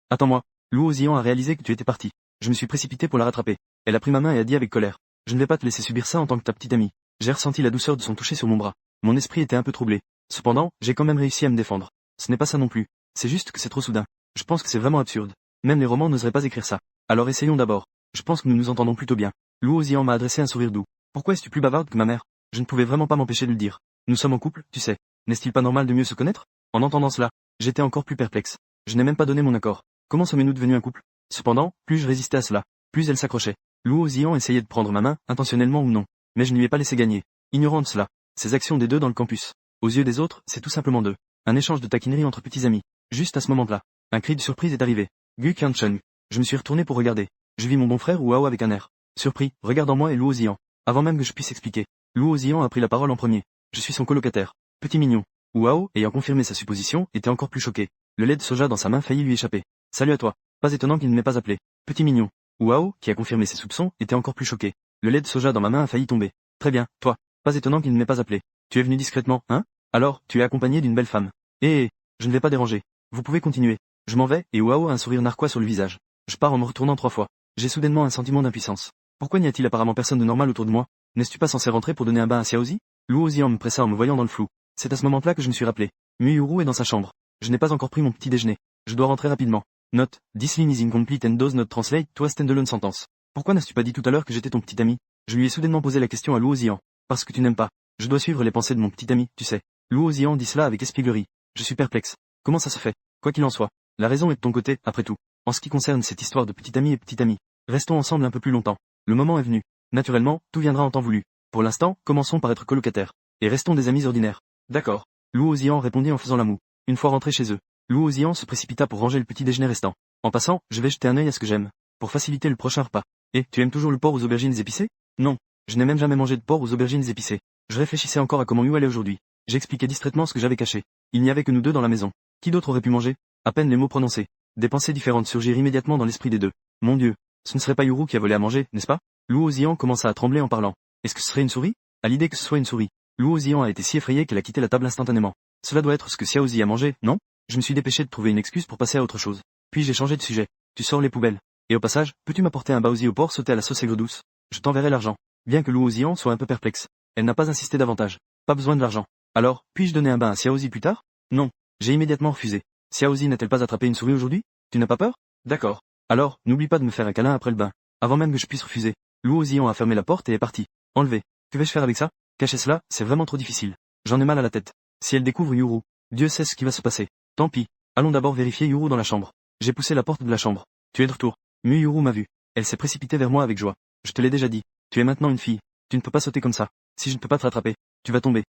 Attends-moi. Luo Ziyan a réalisé que tu étais parti. Je me suis précipité pour la rattraper. Elle a pris ma main et a dit avec colère. Je ne vais pas te laisser subir ça en tant que ta petite amie. J'ai ressenti la douceur de son toucher sur mon bras. Mon esprit était un peu troublé. Cependant, j'ai quand même réussi à me défendre. Ce n'est pas ça non plus. C'est juste que c'est trop soudain. Je pense que c'est vraiment absurde. Même les romans n'oseraient pas écrire ça. Alors essayons d'abord. Je pense que nous nous entendons plutôt bien. Luo Ziyan m'a adressé un sourire doux. Pourquoi es-tu plus bavarde que ma mère? Je ne pouvais vraiment pas m'empêcher de le dire. Nous sommes en couple, tu sais. N'est-il pas normal de mieux se connaître? En entendant cela, j'étais encore plus perplexe. Je n'ai même pas donné mon accord. Comment sommes-nous devenus un couple? Cependant, plus je résistais à cela, plus elle s'accrochait. Luo Ziyan essayait de prendre ma main, intentionnellement ou non. Mais je ne lui ai pas laissé gagner. Ignorant de cela. Ces actions des deux dans le campus. Aux yeux des autres, c'est tout simplement d'eux. Un échange de taquinerie entre petits amis. Juste à ce moment-là, un cri de surprise est arrivé. Gu Qiancheng. Je me suis retourné pour regarder. Je vis mon bon frère Wao avec un air surpris, regardant moi et Luo Ziyan. Avant même que je puisse expliquer, Luo Ziyan a pris la parole en premier. Je suis son colocataire. Petit mignon. Wao, ayant confirmé sa supposition, était encore plus choqué. Le lait de soja dans sa main faillit lui échapper. Salut à toi. Pas étonnant qu'il ne m'ait pas appelé. Petit mignon. Wao, qui a confirmé ses soupçons, était encore plus choqué. Le lait de soja dans ma main a failli tomber. Très bien, toi. Pas étonnant qu'il ne m'ait pas appelé. Tu es venu discrètement, hein? Alors, tu es accompagné d'une belle femme. Je ne vais pas déranger. Vous pouvez continuer. Je m'en vais, et Wao a un sourire narquois sur le visage. Je pars en me retournant 3 fois. J'ai soudainement un sentiment d'impuissance. Pourquoi n'y a-t-il apparemment personne de normal autour de moi? N'es-tu pas censé rentrer pour donner un bain à Xiaozi? Luo Ziyan me pressa en me voyant dans le flou. C'est à ce moment-là que je me suis rappelé. Muyuru est dans sa chambre. Je n'ai pas encore pris mon petit déjeuner. Je dois rentrer rapidement. Note, this line is incomplete and does not translate to a standalone sentence. Pourquoi n'as-tu pas dit tout à l'heure que j'étais ton petit ami? Je lui ai soudainement posé la question à Luo Ziyan. Parce que tu n'aimes pas. Je dois suivre les pensées de mon petit ami, tu sais. Luo Ziyan dit cela avec espièglerie. Je suis perplexe. Comment ça se fait? Quoi qu'il en soit, la raison est de ton côté, après tout. En ce qui concerne cette histoire de petit ami et petite amie, restons ensemble un peu plus longtemps. Le moment est venu. Naturellement, tout viendra en temps voulu. Pour l'instant, commençons par être colocataires. Et restons des amis ordinaires. D'accord. Luo Ziyan répondit en faisant la moue. Une fois rentré chez eux, Luo Ziyan se précipita pour ranger le petit déjeuner restant. En passant, je vais jeter un œil à ce que j'aime. Pour faciliter le prochain repas. Et, tu aimes toujours le porc aux aubergines épicées? Non. Je n'ai même jamais mangé de porc aux aubergines épicées. Je réfléchissais encore à comment y aller aujourd'hui. J'expliquais distraitement ce que j'avais caché. Il n'y avait que nous deux dans la maison. Qui d'autre aurait pu manger? À peine les mots prononcés. Des pensées différentes surgirent immédiatement dans l'esprit des deux. Mon Dieu. Ce ne serait pas Yuru qui a volé à manger, n'est-ce pas? Luo Ziyan commença à trembler en parlant. Est-ce que ce serait une souris? À l'idée que ce soit une souris, Luo Ziyan a été si effrayée qu'elle a quitté la table instantanément. Cela doit être ce que Xiaozi a mangé, non? Je me suis dépêché de trouver une excuse pour passer à autre chose. Puis j'ai changé de sujet. Tu sors les poubelles. Et au passage, peux-tu m'apporter un baozi au porc sauté à la sauce aigre douce? Je t'enverrai l'argent. Bien que Luo Ziyan soit un peu perplexe, elle n'a pas insisté davantage. Pas besoin de l'argent. Alors, puis-je donner un bain à Xiaozi plus tard? Non. J'ai immédiatement refusé. Xiaozi n'a-t-elle pas attrapé une souris aujourd'hui? Tu n'as pas peur? D'accord. Alors, n'oublie pas de me faire un câlin après le bain. Avant même que je puisse refuser. Luo Ziyan a fermé la porte et est parti. Enlevé. Que vais-je faire avec ça? Cacher cela, c'est vraiment trop difficile. J'en ai mal à la tête. Si elle découvre Yuru, Dieu sait ce qui va se passer. Tant pis. Allons d'abord vérifier Yuru dans la chambre. J'ai poussé la porte de la chambre. Tu es de retour. Yuru m'a vu. Elle s'est précipitée vers moi avec joie. Je te l'ai déjà dit. Tu es maintenant une fille. Tu ne peux pas sauter comme ça. Si je ne peux pas te rattraper, tu vas tomber.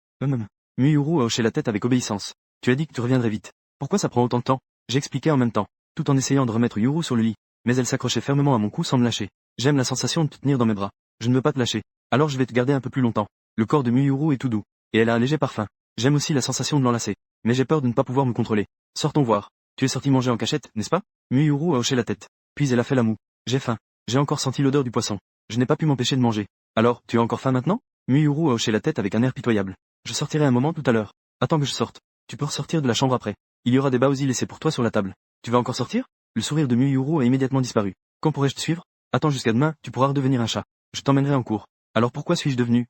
Yuru a hoché la tête avec obéissance. Tu as dit que tu reviendrais vite. Pourquoi ça prend autant de temps? J'expliquais en même temps, tout en essayant de remettre Yuru sur le lit. Mais elle s'accrochait fermement à mon cou sans me lâcher. J'aime la sensation de te tenir dans mes bras. Je ne veux pas te lâcher. Alors je vais te garder un peu plus longtemps. Le corps de Yuru est tout doux. Et elle a un léger parfum. J'aime aussi la sensation de l'enlacer. Mais j'ai peur de ne pas pouvoir me contrôler. Sortons voir. Tu es sorti manger en cachette, n'est-ce pas? Yuru a hoché la tête. Puis elle a fait la moue. J'ai faim. J'ai encore senti l'odeur du poisson. Je n'ai pas pu m'empêcher de manger. Alors, tu as encore faim maintenant? Yuru a hoché la tête avec un air pitoyable. Je sortirai un moment tout à l'heure. Attends que je sorte. Tu peux ressortir de la chambre après. Il y aura des baozi laissés pour toi sur la table. Tu vas encore sortir? Le sourire de Yuru a immédiatement disparu. Quand pourrais-je te suivre? Attends jusqu'à demain, tu pourras redevenir un chat. Je t'emmènerai en cours. Alors pourquoi suis-je devenu,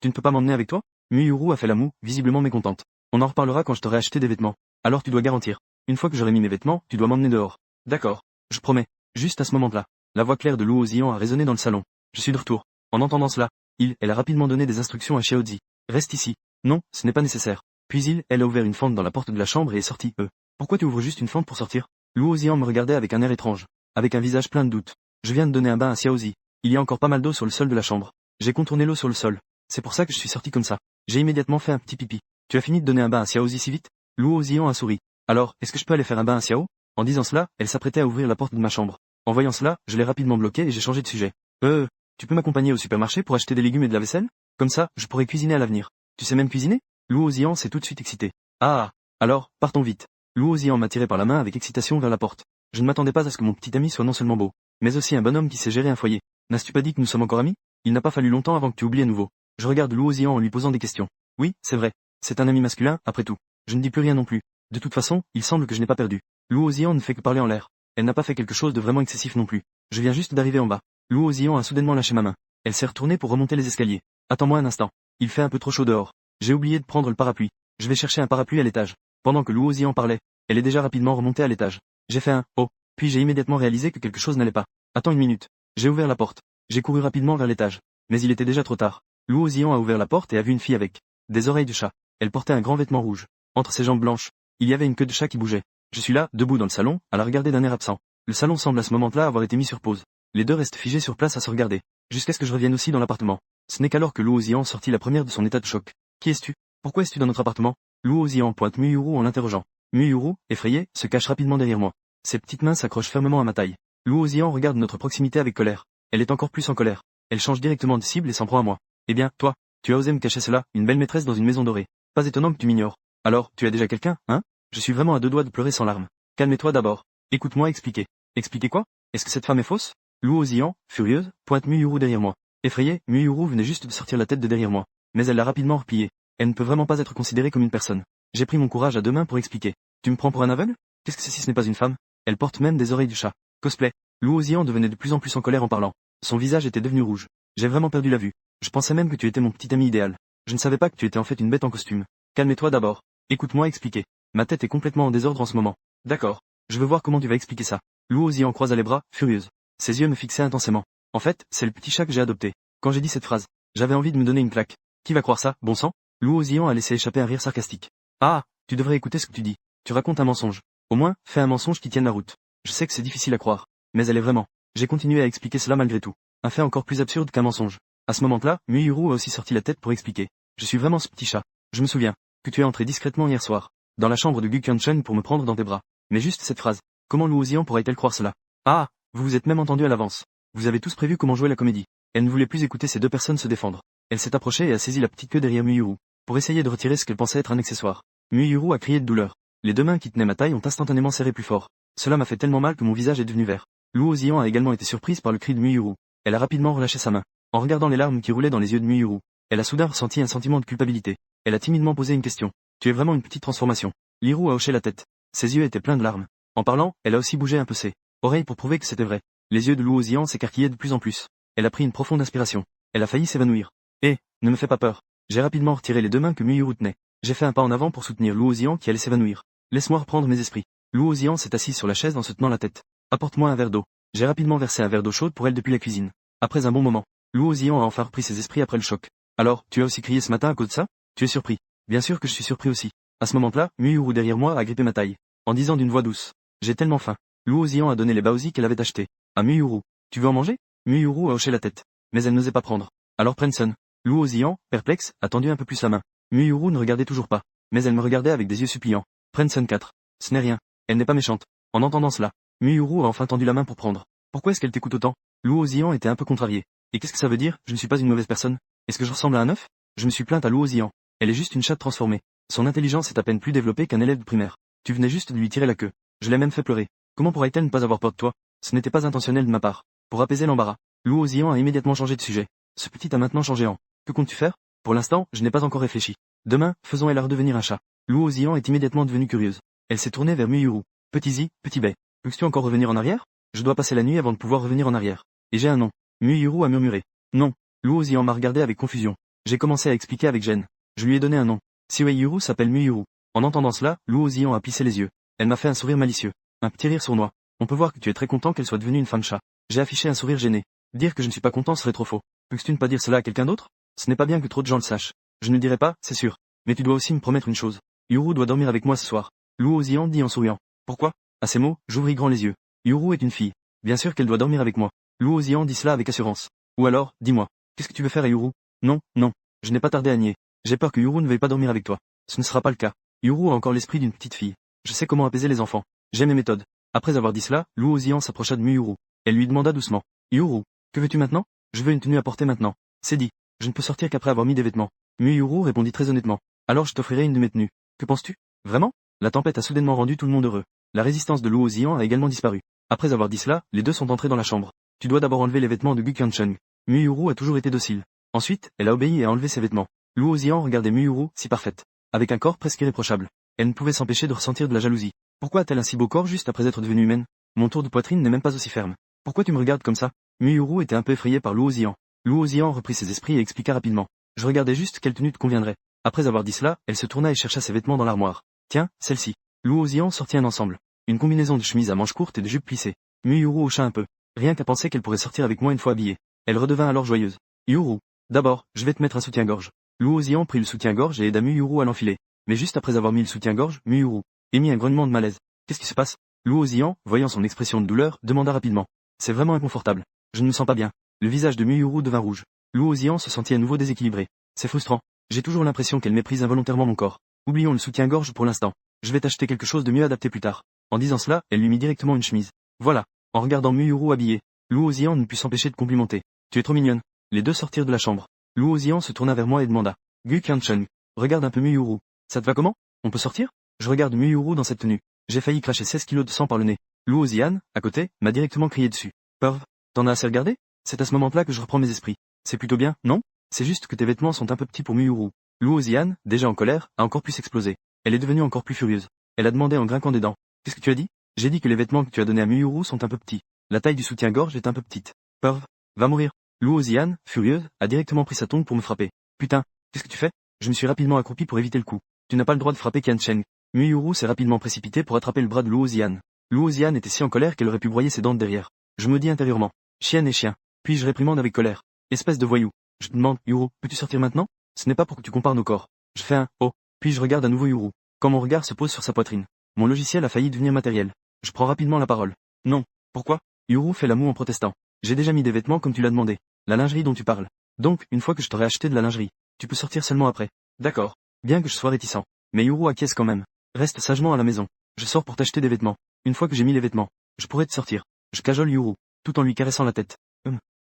tu ne peux pas m'emmener avec toi? Yuru a fait la moue, visiblement mécontente. On en reparlera quand je t'aurai acheté des vêtements. Alors tu dois garantir. Une fois que j'aurai mis mes vêtements, tu dois m'emmener dehors. D'accord. Je promets. Juste à ce moment-là, la voix claire de Luo Ziyan a résonné dans le salon. Je suis de retour. En entendant cela, elle a rapidement donné des instructions à Xiaozi. Reste ici. Non, ce n'est pas nécessaire. Puis elle a ouvert une fente dans la porte de la chambre et est sortie. Pourquoi tu ouvres juste une fente pour sortir? Luo Ziyan me regardait avec un air étrange. Avec un visage plein de doutes. Je viens de donner un bain à Xiaozi. Il y a encore pas mal d'eau sur le sol de la chambre. J'ai contourné l'eau sur le sol. C'est pour ça que je suis sorti comme ça. J'ai immédiatement fait un petit pipi. Tu as fini de donner un bain à Xiaozi si vite? Luo Ziyan a souri. Alors, est-ce que je peux aller faire un bain à Xiao? En disant cela, elle s'apprêtait à ouvrir la porte de ma chambre. En voyant cela, je l'ai rapidement bloqué et j'ai changé de sujet. Tu peux m'accompagner au supermarché pour acheter des légumes et de la vaisselle? Comme ça, je pourrai cuisiner à l'avenir. Tu sais même cuisiner? Luo Ziyan s'est tout de suite excité. Ah! Alors, partons vite. Luo Ziyan m'a tiré par la main avec excitation vers la porte. Je ne m'attendais pas à ce que mon petit ami soit non seulement beau, mais aussi un bonhomme qui sait gérer un foyer. N'as-tu pas dit que nous sommes encore amis? Il n'a pas fallu longtemps avant que tu oublies à nouveau. Je regarde Luo Ziyan en lui posant des questions. Oui, c'est vrai. C'est un ami masculin, après tout. Je ne dis plus rien non plus. De toute façon, il semble que je n'ai pas perdu. Luo Ziyan ne fait que parler en l'air. Elle n'a pas fait quelque chose de vraiment excessif non plus. Je viens juste d'arriver en bas. Luo Ziyan a soudainement lâché ma main. Elle s'est retournée pour remonter les escaliers. Attends-moi un instant. Il fait un peu trop chaud dehors. J'ai oublié de prendre le parapluie. Je vais chercher un parapluie à l'étage. Pendant que Luo Ziyan parlait, elle est déjà rapidement remontée à l'étage. J'ai fait un « oh », puis j'ai immédiatement réalisé que quelque chose n'allait pas. Attends une minute. J'ai ouvert la porte. J'ai couru rapidement vers l'étage. Mais il était déjà trop tard. Luo Ziyan a ouvert la porte et a vu une fille avec des oreilles de chat. Elle portait un grand vêtement rouge. Entre ses jambes blanches, il y avait une queue de chat qui bougeait. Je suis là, debout dans le salon, à la regarder d'un air absent. Le salon semble à ce moment-là avoir été mis sur pause. Les deux restent figés sur place à se regarder. Jusqu'à ce que je revienne aussi dans l'appartement. Ce n'est qu'alors que Luo Ziyan sortit la première de son état de choc. Qui es-tu? Pourquoi es-tu dans notre appartement? Luo Ziyan pointe Yuru en l'interrogeant. Yuru, effrayé, se cache rapidement derrière moi. Ses petites mains s'accrochent fermement à ma taille. Luo Ziyan regarde notre proximité avec colère. Elle est encore plus en colère. Elle change directement de cible et s'en prend à moi. Eh bien, toi, tu as osé me cacher cela, une belle maîtresse dans une maison dorée. Pas étonnant que tu m'ignores. Alors, tu as déjà quelqu'un, hein? Je suis vraiment à 2 doigts de pleurer sans larmes. Calme-toi d'abord. Écoute-moi expliquer. Expliquer quoi? Est-ce que cette femme est fausse? Luo Ziyan, furieuse, pointe Muyuru derrière moi. Effrayée, Muyuru venait juste de sortir la tête de derrière moi. Mais elle l'a rapidement repliée. Elle ne peut vraiment pas être considérée comme une personne. J'ai pris mon courage à 2 mains pour expliquer. Tu me prends pour un aveugle? Qu'est-ce que c'est si ce n'est pas une femme? Elle porte même des oreilles du chat. Cosplay. Luo Ziyan devenait de plus en plus en colère en parlant. Son visage était devenu rouge. J'ai vraiment perdu la vue. Je pensais même que tu étais mon petit ami idéal. Je ne savais pas que tu étais en fait une bête en costume. Calme-toi d'abord. Écoute-moi expliquer. Ma tête est complètement en désordre en ce moment. D'accord. Je veux voir comment tu vas expliquer ça. Luo Ziyan croisa les bras, furieuse. Ses yeux me fixaient intensément. En fait, c'est le petit chat que j'ai adopté. Quand j'ai dit cette phrase, j'avais envie de me donner une claque. Qui va croire ça, bon sang? Luo Ziyan a laissé échapper un rire sarcastique. Ah, tu devrais écouter ce que tu dis. Tu racontes un mensonge. Au moins, fais un mensonge qui tienne la route. Je sais que c'est difficile à croire. Mais elle est vraiment. J'ai continué à expliquer cela malgré tout. Un fait encore plus absurde qu'un mensonge. À ce moment-là, Muyuru a aussi sorti la tête pour expliquer. Je suis vraiment ce petit chat. Je me souviens que tu es entré discrètement hier soir, dans la chambre de Gukyeon-chen pour me prendre dans tes bras. Mais juste cette phrase. Comment Luo Ziyan pourrait-elle croire cela? Ah, vous vous êtes même entendu à l'avance. Vous avez tous prévu comment jouer la comédie. Elle ne voulait plus écouter ces 2 personnes se défendre. Elle s'est approchée et a saisi la petite queue derrière Muyuru, pour essayer de retirer ce qu'elle pensait être un accessoire. Muyuru a crié de douleur. Les 2 mains qui tenaient ma taille ont instantanément serré plus fort. Cela m'a fait tellement mal que mon visage est devenu vert. Luo Ziyan a également été surprise par le cri de Muyuru. Elle a rapidement relâché sa main. En regardant les larmes qui roulaient dans les yeux de Muyuru, elle a soudain ressenti un sentiment de culpabilité. Elle a timidement posé une question. Tu es vraiment une petite transformation. Liru a hoché la tête. Ses yeux étaient pleins de larmes. En parlant, elle a aussi bougé un peu ses oreilles pour prouver que c'était vrai. Les yeux de Luo Ziyan s'écarquillaient de plus en plus. Elle a pris une profonde inspiration. Elle a failli s'évanouir. Ne me fais pas peur. J'ai rapidement retiré les 2 mains que Muyuru tenait. J'ai fait un pas en avant pour soutenir Luo Ziyan qui allait s'évanouir. Laisse-moi reprendre mes esprits. Luo Ziyan s'est assise sur la chaise en se tenant la tête. Apporte-moi un verre d'eau. J'ai rapidement versé un verre d'eau chaude pour elle depuis la cuisine. Après un bon moment, Luo Ziyan a enfin repris ses esprits après le choc. Alors, tu as aussi crié ce matin à cause de ça? Tu es surpris. Bien sûr que je suis surpris aussi. À ce moment-là, Muyuru derrière moi a grippé ma taille, en disant d'une voix douce. J'ai tellement faim. Luo Ziyan a donné les baozi qu'elle avait achetés à Muyuru. Tu veux en manger? Muyuru a hoché la tête. Mais elle n'osait pas prendre. Alors Prenson. Luo Ziyan, perplexe, a tendu un peu plus la main. Muyuru ne regardait toujours pas. Mais elle me regardait avec des yeux suppliants. Prenson 4. Ce n'est rien. Elle n'est pas méchante. En entendant cela, Muyuru a enfin tendu la main pour prendre. Pourquoi est-ce qu'elle t'écoute autant? Luo Ziyan était un peu contrarié. Et qu'est-ce que ça veut dire? Je ne suis pas une mauvaise personne. Est-ce que je ressemble à un œuf? Je me suis plainte à Luo Ziyan. Elle est juste une chatte transformée. Son intelligence est à peine plus développée qu'un élève de primaire. Tu venais juste de lui tirer la queue. Je l'ai même fait pleurer. Comment pourrait-elle ne pas avoir peur de toi? Ce n'était pas intentionnel de ma part. Pour apaiser l'embarras, Luo Ziyan a immédiatement changé de sujet. Ce petit a maintenant changé en. Que comptes-tu faire? Pour l'instant, je n'ai pas encore réfléchi. Demain, faisons-elle à redevenir un chat. Luo Ziyan est immédiatement devenue curieuse. Elle s'est tournée vers Muyuru. Petit Zi, petit Bay. Peux-tu encore revenir en arrière? Je dois passer la nuit avant de pouvoir revenir en arrière. Et j'ai un nom. Muyuru a murmuré. Non. Luo Ziyan m'a regardé avec confusion. J'ai commencé à expliquer avec gêne. Je lui ai donné un nom. Siwei s'appelle Muyuru. En entendant cela, Luo Ziyan a plissé les yeux. Elle m'a fait un sourire malicieux. Un petit rire sournois. On peut voir que tu es très content qu'elle soit devenue une femme chat. J'ai affiché un sourire gêné. Dire que je ne suis pas content serait trop faux. Peux-tu ne pas dire cela à quelqu'un d'autre? Ce n'est pas bien que trop de gens le sachent. Je ne le dirai pas, c'est sûr. Mais tu dois aussi me promettre une chose. Yuru doit dormir avec moi ce soir. Luo Ziyan dit en souriant. Pourquoi? À ces mots, j'ouvris grand les yeux. Yuru est une fille. Bien sûr qu'elle doit dormir avec moi. Luo Ziyan dit cela avec assurance. Ou alors, dis-moi, qu'est-ce que tu veux faire à Yuru? Non, non. Je n'ai pas tardé à nier. J'ai peur que Yuru ne veuille pas dormir avec toi. Ce ne sera pas le cas. Yuru a encore l'esprit d'une petite fille. Je sais comment apaiser les enfants. J'ai mes méthodes. Après avoir dit cela, Luo Ziyan s'approcha de Muyuru. Elle lui demanda doucement. Yuru, que veux-tu maintenant? Je veux une tenue à porter maintenant. C'est dit. Je ne peux sortir qu'après avoir mis des vêtements. Muyuru répondit très honnêtement. Alors je t'offrirai une de mes tenues. Que penses-tu? Vraiment? La tempête a soudainement rendu tout le monde heureux. La résistance de Luo Ziyan a également disparu. Après avoir dit cela, les deux sont entrés dans la chambre. Tu dois d'abord enlever les vêtements de Gukyeon-chung. Muyuru a toujours été docile. Ensuite, elle a obéi et a enlevé ses vêtements. Luo Ziyan regardait Muyuru, si parfaite. Avec un corps presque irréprochable. Elle ne pouvait s'empêcher de ressentir de la jalousie. Pourquoi a-t-elle un si beau corps juste après être devenue humaine? Mon tour de poitrine n'est même pas aussi ferme. Pourquoi tu me regardes comme ça? Muyuru était un peu effrayée par Luo Ziyan. Luo Ziyan reprit ses esprits et expliqua rapidement. Je regardais juste quelle tenue te conviendrait. Après avoir dit cela, elle se tourna et chercha ses vêtements dans l'armoire. Tiens, celle-ci. Luo Ziyan sortit un ensemble. Une combinaison de chemise à manches courtes et de jupes plissées. Muyuru hocha un peu. Rien qu'à penser qu'elle pourrait sortir avec moi une fois habillée. Elle redevint alors joyeuse. Yuru. D'abord, je vais te mettre un soutien-gorge. Luo Ziyan prit le soutien-gorge et aida Muyuru à l'enfiler. Mais juste après avoir mis le soutien-gorge, Muyuru émit un grognement de malaise. Qu'est-ce qui se passe? Luo Ziyan, voyant son expression de douleur, demanda rapidement. C'est vraiment inconfortable. Je ne me sens pas bien. Le visage de Muyuru devint rouge. Luo Ziyan se sentit à nouveau déséquilibré. C'est frustrant. J'ai toujours l'impression qu'elle méprise involontairement mon corps. Oublions le soutien-gorge pour l'instant. Je vais t'acheter quelque chose de mieux adapté plus tard. En disant cela, elle lui mit directement une chemise. Voilà. En regardant Muyuru habillée, Luo Ozian ne put s'empêcher de complimenter. Tu es trop mignonne. Les deux sortirent de la chambre. Luo Ozian se tourna vers moi et demanda. Gu Qiancheng, regarde un peu Muyuru. Ça te va comment? On peut sortir? Je regarde Muyuru dans cette tenue. J'ai failli cracher 16 kilos de sang par le nez. Luo Ozian, à côté, m'a directement crié dessus. Perv, t'en as assez regardé? C'est à ce moment-là que je reprends mes esprits. C'est plutôt bien, non? C'est juste que tes vêtements sont un peu petits pour Muyuru. Luo Ozian, déjà en colère, a encore pu s'exploser. Elle est devenue encore plus furieuse. Elle a demandé en grinquant des dents. Qu'est-ce que tu as dit? J'ai dit que les vêtements que tu as donnés à Muyuru sont un peu petits. La taille du soutien-gorge est un peu petite. Perv, va mourir. Luo Ozian, furieuse, a directement pris sa tongue pour me frapper. Putain, qu'est-ce que tu fais? Je me suis rapidement accroupi pour éviter le coup. Tu n'as pas le droit de frapper Qiancheng. Muyuru s'est rapidement précipité pour attraper le bras de Luo Ozian. Luo Ozian était si en colère qu'elle aurait pu broyer ses dents de derrière. Je me dis intérieurement. Chienne et chien. Puis je réprimande avec colère. Espèce de voyou. Je te demande, Yuru, peux-tu sortir maintenant? Ce n'est pas pour que tu compares nos corps. Je fais un « oh ». Puis je regarde à nouveau Yuru. Quand mon regard se pose sur sa poitrine. Mon logiciel a failli devenir matériel. Je prends rapidement la parole. Non. Pourquoi? Yuru fait la moue en protestant. J'ai déjà mis des vêtements comme tu l'as demandé. La lingerie dont tu parles. Donc, une fois que je t'aurai acheté de la lingerie, tu peux sortir seulement après. D'accord. Bien que je sois réticent. Mais Yuru acquiesce quand même. Reste sagement à la maison. Je sors pour t'acheter des vêtements. Une fois que j'ai mis les vêtements, je pourrais te sortir. Je cajole Yuru, tout en lui caressant la tête.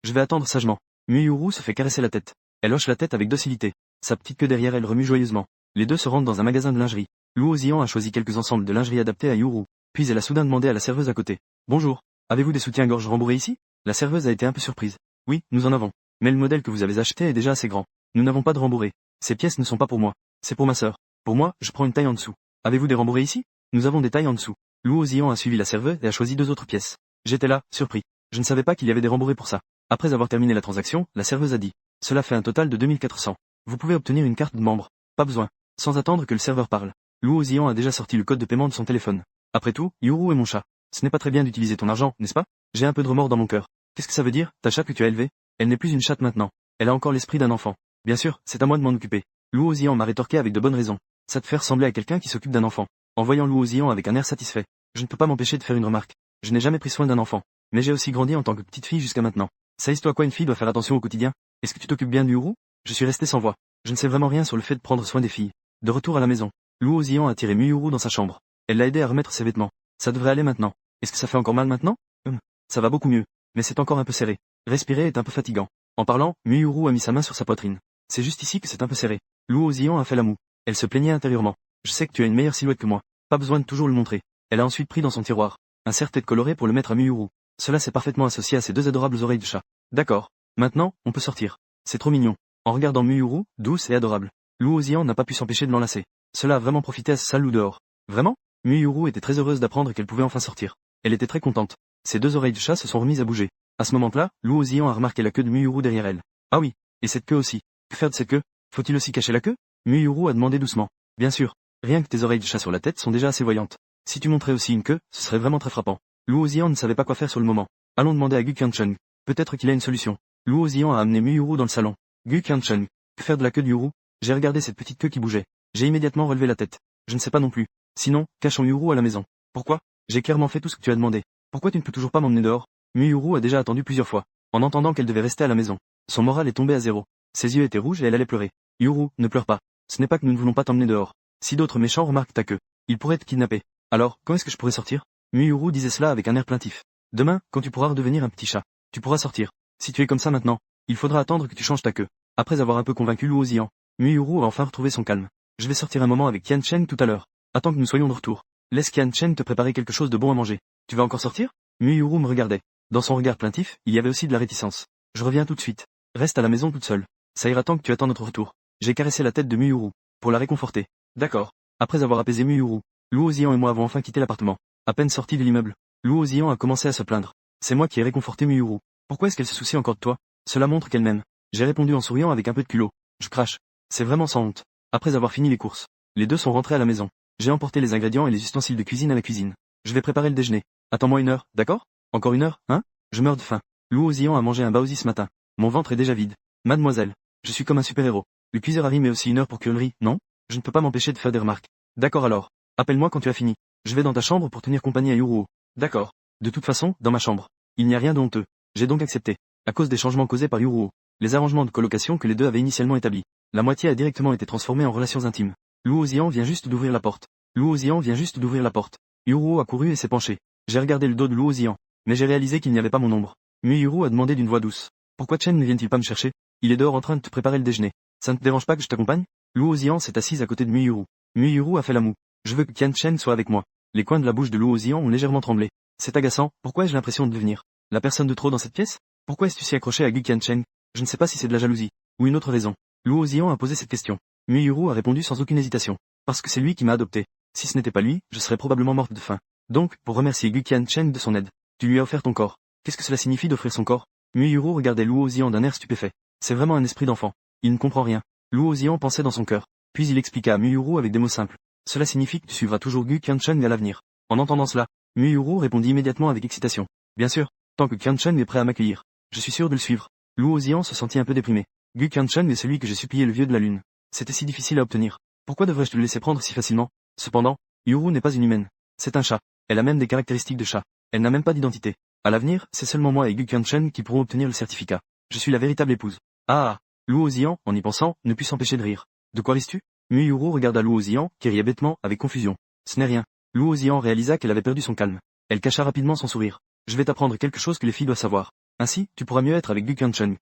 Je vais attendre sagement. Muyuru se fait caresser la tête. Elle hoche la tête avec docilité. Sa petite queue derrière elle remue joyeusement. Les deux se rendent dans un magasin de lingerie. Luo Ozian a choisi quelques ensembles de lingerie adaptés à Yuru. Puis elle a soudain demandé à la serveuse à côté. Bonjour. Avez-vous des soutiens-gorge rembourrés ici? La serveuse a été un peu surprise. Oui, nous en avons. Mais le modèle que vous avez acheté est déjà assez grand. Nous n'avons pas de rembourrés. Ces pièces ne sont pas pour moi. C'est pour ma sœur. Pour moi, je prends une taille en dessous. Avez-vous des rembourrés ici? Nous avons des tailles en dessous. Luo Ozian a suivi la serveuse et a choisi 2 autres pièces. J'étais là, surpris. Je ne savais pas qu'il y avait des rembourrés pour ça. Après avoir terminé la transaction, la serveuse a dit. Cela fait un total de 2400. Vous pouvez obtenir une carte de membre. Pas besoin. Sans attendre que le serveur parle. Luo Ozian a déjà sorti le code de paiement de son téléphone. Après tout, Yuru est mon chat. Ce n'est pas très bien d'utiliser ton argent, n'est-ce pas? J'ai un peu de remords dans mon cœur. Qu'est-ce que ça veut dire, ta chatte que tu as élevée? Elle n'est plus une chatte maintenant. Elle a encore l'esprit d'un enfant. Bien sûr, c'est à moi de m'en occuper. Luo Ozian m'a rétorqué avec de bonnes raisons. Ça te fait ressembler à quelqu'un qui s'occupe d'un enfant. En voyant Luo Ozian avec un air satisfait, je ne peux pas m'empêcher de faire une remarque. Je n'ai jamais pris soin d'un enfant. Mais j'ai aussi grandi en tant que petite fille jusqu'à maintenant. Sais-tu à quoi une fille doit faire attention au quotidien? Est-ce que tu t'occupes bien de Yuru? Je suis resté sans voix. Je ne sais vraiment rien sur le fait de prendre soin des filles. De retour à la maison, Luo Ozian a tiré Muyuru dans sa chambre. Elle l'a aidé à remettre ses vêtements. Ça devrait aller maintenant. Est-ce que ça fait encore mal maintenant? Ça va beaucoup mieux. Mais c'est encore un peu serré. Respirer est un peu fatigant. En parlant, Muyuru a mis sa main sur sa poitrine. C'est juste ici que c'est un peu serré. Luo Ozian a fait la moue. Elle se plaignait intérieurement. Je sais que tu as une meilleure silhouette que moi. Pas besoin de toujours le montrer. Elle a ensuite pris dans son tiroir un serre-tête coloré pour le mettre à Muyuru. Cela s'est parfaitement associé à ses 2 adorables oreilles de chat. D'accord. Maintenant, on peut sortir. C'est trop mignon. En regardant Muyuru, douce et adorable, Luo Ozian n'a pas pu s'empêcher de l'enlacer. Cela a vraiment profité à ce sale loup dehors. Vraiment? Muyuru était très heureuse d'apprendre qu'elle pouvait enfin sortir. Elle était très contente. Ses 2 oreilles de chat se sont remises à bouger. À ce moment-là, Luo Ozian a remarqué la queue de Muyuru derrière elle. Ah oui, et cette queue aussi. Que faire de cette queue? Faut-il aussi cacher la queue? Muyuru a demandé doucement. Bien sûr. Rien que tes oreilles de chat sur la tête sont déjà assez voyantes. Si tu montrais aussi une queue, ce serait vraiment très frappant. Luo Ozian ne savait pas quoi faire sur le moment. Allons demander à Gu Qiancheng. Peut-être qu'il a une solution. Luo Ozian a amené Muyuru dans le salon. Gu Qiancheng. Que faire de la queue de Yuru? J'ai regardé cette petite queue qui bougeait. J'ai immédiatement relevé la tête. Je ne sais pas non plus. Sinon, cachons Yuru à la maison. Pourquoi? J'ai clairement fait tout ce que tu as demandé. Pourquoi tu ne peux toujours pas m'emmener dehors? Muyuru a déjà attendu plusieurs fois, en entendant qu'elle devait rester à la maison. Son moral est tombé à zéro. Ses yeux étaient rouges et elle allait pleurer. Yuru, ne pleure pas. Ce n'est pas que nous ne voulons pas t'emmener dehors. Si d'autres méchants remarquent ta queue, ils pourraient te kidnapper. Alors, quand est-ce que je pourrais sortir? Muyuru disait cela avec un air plaintif. Demain, quand tu pourras redevenir un petit chat, tu pourras sortir. Si tu es comme ça maintenant, il faudra attendre que tu changes ta queue. Après avoir un peu convaincu Luo Ozian, Muyuru a enfin retrouvé son calme. Je vais sortir un moment avec Qiancheng tout à l'heure. Attends que nous soyons de retour. Laisse Qiancheng te préparer quelque chose de bon à manger. Tu vas encore sortir? Muyuru me regardait. Dans son regard plaintif, il y avait aussi de la réticence. Je reviens tout de suite. Reste à la maison toute seule. Ça ira tant que tu attends notre retour. J'ai caressé la tête de Muyuru, pour la réconforter. D'accord. Après avoir apaisé Muyuru, Luo Ozian et moi avons enfin quitté l'appartement. À peine sortis de l'immeuble, Luo Ozian a commencé à se plaindre. C'est moi qui ai réconforté Muyuru. Pourquoi est-ce qu'elle se soucie encore de toi? Cela montre qu'elle m'aime. J'ai répondu en souriant avec un peu de culot. Je crache. C'est vraiment sans honte. Après avoir fini les courses, les deux sont rentrés à la maison. J'ai emporté les ingrédients et les ustensiles de cuisine à la cuisine. Je vais préparer le déjeuner. Attends-moi 1 heure, d'accord? Encore 1 heure, hein? Je meurs de faim. Luo Ozian a mangé un baozi ce matin. Mon ventre est déjà vide. Mademoiselle, je suis comme un super-héros. Le cuiseur Harry met aussi 1 heure pour cuire le riz, non? Je ne peux pas m'empêcher de faire des remarques. D'accord alors. Appelle-moi quand tu as fini. Je vais dans ta chambre pour tenir compagnie à Yuru. D'accord. De toute façon, dans ma chambre. Il n'y a rien de honteux. J'ai donc accepté. À cause des changements causés par Yuru. Les arrangements de colocation que les deux avaient initialement établis. La moitié a directement été transformée en relations intimes. Luo Ozian vient juste d'ouvrir la porte. Luo Ozian vient juste d'ouvrir la porte. Yuru a couru et s'est penché. J'ai regardé le dos de Luo Ozian. mais j'ai réalisé qu'il n'y avait pas mon ombre. Muyuru a demandé d'une voix douce. Pourquoi Chen ne vient-il pas me chercher? Il est dehors en train de te préparer le déjeuner. Ça ne te dérange pas que je t'accompagne? Luo Ozian s'est assise à côté de Muyuru. Muyuru a fait la moue. Je veux que Qian Chen soit avec moi. Les coins de la bouche de Luo Ozian ont légèrement tremblé. C'est agaçant, pourquoi ai-je l'impression de devenir la personne de trop dans cette pièce? Pourquoi es-tu si accroché à Gu Qianchen? Je ne sais pas si c'est de la jalousie, ou une autre raison. Luo Ozian a posé cette question. Muyuru a répondu sans aucune hésitation. Parce que c'est lui qui m'a adopté. Si ce n'était pas lui, je serais probablement morte de faim. Donc, pour remercier Gu Qianchen de son aide, tu lui as offert ton corps. Qu'est-ce que cela signifie d'offrir son corps? Muyuru regardait Luo Ozian d'un air stupéfait. C'est vraiment un esprit d'enfant. Il ne comprend rien. Luo Ozian pensait dans son cœur. Puis il expliqua à Muyuru avec des mots simples. Cela signifie que tu suivras toujours Gu Qianchen à l'avenir. En entendant cela, Muyuru répondit immédiatement avec excitation. Bien sûr, tant que Qianchen est prêt à m'accueillir, je suis sûr de le suivre. Luo Ozian se sentit un peu déprimé. Gu Qianchen est celui que j'ai supplié le vieux de la lune. C'était si difficile à obtenir. Pourquoi devrais-je te le laisser prendre si facilement? Cependant, Yuru n'est pas une humaine. C'est un chat. Elle a même des caractéristiques de chat. Elle n'a même pas d'identité. À l'avenir, c'est seulement moi et Gu Qianchen qui pourront obtenir le certificat. Je suis la véritable épouse. Ah! Luo Ozian, en y pensant, ne put s'empêcher de rire. De quoi ris-tu? Muyuru regarda Luo Ozian, qui riait bêtement, avec confusion. Ce n'est rien. Luo Ozian réalisa qu'elle avait perdu son calme. Elle cacha rapidement son sourire. Je vais t'apprendre quelque chose que les filles doivent savoir. Ainsi, tu pourras mieux être avec Gu Qianchen.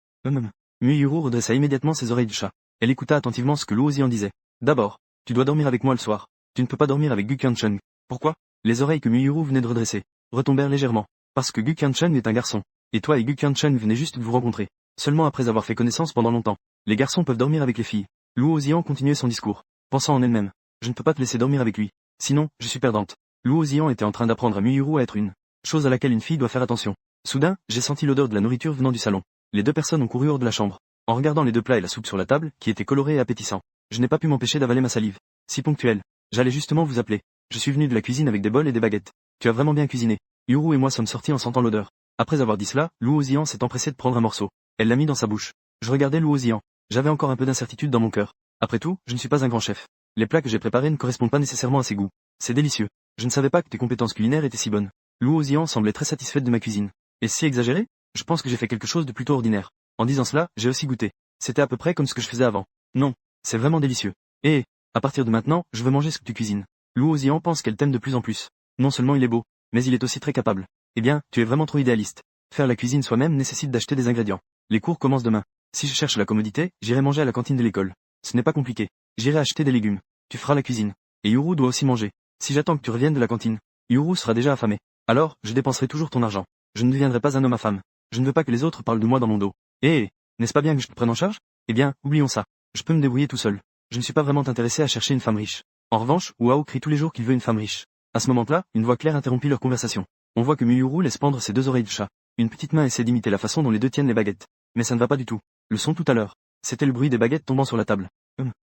Muyuru redressa immédiatement ses oreilles de chat. Elle écouta attentivement ce que Luo Ozian disait. D'abord, tu dois dormir avec moi le soir. Tu ne peux pas dormir avec Gu Qianchen. Pourquoi? Les oreilles que Muyuru venait de redresser retombèrent légèrement. Parce que Gu Qianchen est un garçon. Et toi et Gu Qianchen venez juste de vous rencontrer. Seulement après avoir fait connaissance pendant longtemps. Les garçons peuvent dormir avec les filles. Luo Ozian continuait son discours, pensant en elle-même. Je ne peux pas te laisser dormir avec lui. Sinon, je suis perdante. Luo Ozian était en train d'apprendre à Muyuru à être une chose à laquelle une fille doit faire attention. Soudain, j'ai senti l'odeur de la nourriture venant du salon. Les deux personnes ont couru hors de la chambre. En regardant les deux plats et la soupe sur la table, qui étaient colorés et appétissants, je n'ai pas pu m'empêcher d'avaler ma salive. Si ponctuel. J'allais justement vous appeler. Je suis venu de la cuisine avec des bols et des baguettes. Tu as vraiment bien cuisiné. Yuru et moi sommes sortis en sentant l'odeur. Après avoir dit cela, Luo Ozian s'est empressé de prendre un morceau. Elle l'a mis dans sa bouche. Je regardais Luo Ozian. J'avais encore un peu d'incertitude dans mon cœur. Après tout, je ne suis pas un grand chef. Les plats que j'ai préparés ne correspondent pas nécessairement à ses goûts. C'est délicieux. Je ne savais pas que tes compétences culinaires étaient si bonnes. Luo Ozian semblait très satisfaite de ma cuisine. Est-ce si exagéré? Je pense que j'ai fait quelque chose de plutôt ordinaire. En disant cela, j'ai aussi goûté. C'était à peu près comme ce que je faisais avant. Non, c'est vraiment délicieux. Et, à partir de maintenant, je veux manger ce que tu cuisines. Luo Ozian pense qu'elle t'aime de plus en plus. Non seulement il est beau, mais il est aussi très capable. Eh bien, tu es vraiment trop idéaliste. Faire la cuisine soi-même nécessite d'acheter des ingrédients. Les cours commencent demain. Si je cherche la commodité, j'irai manger à la cantine de l'école. Ce n'est pas compliqué. J'irai acheter des légumes. Tu feras la cuisine. Et Yuru doit aussi manger. Si j'attends que tu reviennes de la cantine, Yuru sera déjà affamé. Alors, je dépenserai toujours ton argent. Je ne deviendrai pas un homme affame. Je ne veux pas que les autres parlent de moi dans mon dos. N'est-ce pas bien que je te prenne en charge? Eh bien, oublions ça. Je peux me débrouiller tout seul. Je ne suis pas vraiment intéressé à chercher une femme riche. En revanche, Wao crie tous les jours qu'il veut une femme riche. À ce moment-là, une voix claire interrompit leur conversation. On voit que Muyuru laisse pendre ses deux oreilles de chat. Une petite main essaie d'imiter la façon dont les deux tiennent les baguettes. Mais ça ne va pas du tout. Le son tout à l'heure. C'était le bruit des baguettes tombant sur la table.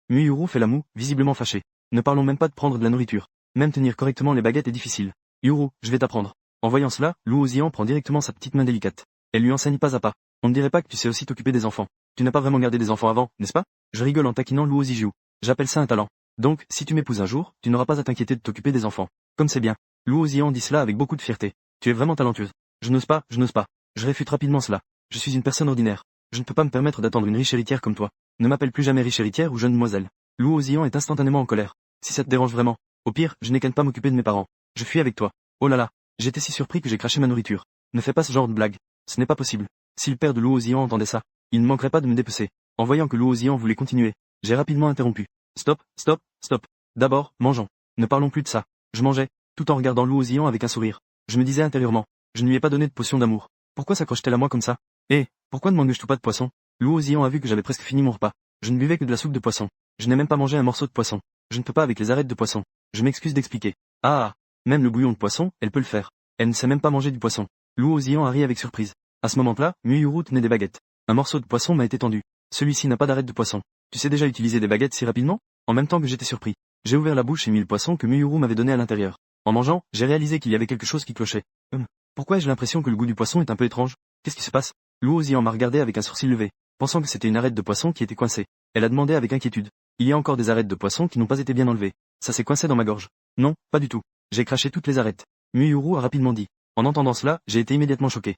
Muyuru fait la moue, visiblement fâché. Ne parlons même pas de prendre de la nourriture. Même tenir correctement les baguettes est difficile. Yuru, je vais t'apprendre. En voyant cela, Luo Ozian prend directement sa petite main délicate. Elle lui enseigne pas à pas. On ne dirait pas que tu sais aussi t'occuper des enfants. Tu n'as pas vraiment gardé des enfants avant, n'est-ce pas? Je rigole en taquinant Luo Zijiu. J'appelle ça un talent. Donc, si tu m'épouses un jour, tu n'auras pas à t'inquiéter de t'occuper des enfants. Comme c'est bien. Luo Ozian dit cela avec beaucoup de fierté. Tu es vraiment talentueuse. Je n'ose pas. Je réfute rapidement cela. Je suis une personne ordinaire. Je ne peux pas me permettre d'attendre une riche héritière comme toi. Ne m'appelle plus jamais riche héritière ou jeune demoiselle. Luo Ozian est instantanément en colère. Si ça te dérange vraiment. Au pire, je n'ai qu'à ne pas m'occuper de mes parents. Je fuis avec toi. Oh là là. J'étais si surpris que j'ai craché ma nourriture. Ne fais pas ce genre de blague. Ce n'est pas possible. Si le père de Luo Ozian entendait ça, il ne manquerait pas de me dépecer. En voyant que Luo Ozian voulait continuer, j'ai rapidement interrompu. Stop. D'abord, mangeons. Ne parlons plus de ça. Je mangeais, tout en regardant Luo Ozian avec un sourire. Je me disais intérieurement, je ne lui ai pas donné de potion d'amour. Pourquoi s'accroche-t-elle à moi comme ça? Pourquoi ne manges-tu pas de poisson? Luo Ozian a vu que j'avais presque fini mon repas. Je ne buvais que de la soupe de poisson. Je n'ai même pas mangé un morceau de poisson. Je ne peux pas avec les arêtes de poisson. Je m'excuse d'expliquer. Même le bouillon de poisson, elle peut le faire. Elle ne sait même pas manger du poisson. Luo Ozian a ri avec surprise. À ce moment-là, Muyuru tenait des baguettes. Un morceau de poisson m'a été tendu. Celui-ci n'a pas d'arête de poisson. Tu sais déjà utiliser des baguettes si rapidement? En même temps que j'étais surpris, j'ai ouvert la bouche et mis le poisson que Muyuru m'avait donné à l'intérieur. En mangeant, j'ai réalisé qu'il y avait quelque chose qui clochait. Pourquoi ai-je l'impression que le goût du poisson est un peu étrange? Qu'est-ce qui se passe? Luo Ozian m'a regardé avec un sourcil levé, pensant que c'était une arête de poisson qui était coincée. Elle a demandé avec inquiétude. Il y a encore des arêtes de poisson qui n'ont pas été bien enlevées. Ça s'est coincé dans ma gorge. Non, pas du tout. J'ai craché toutes les arêtes. Muyuru a rapidement dit. En entendant cela, j'ai été immédiatement choqué.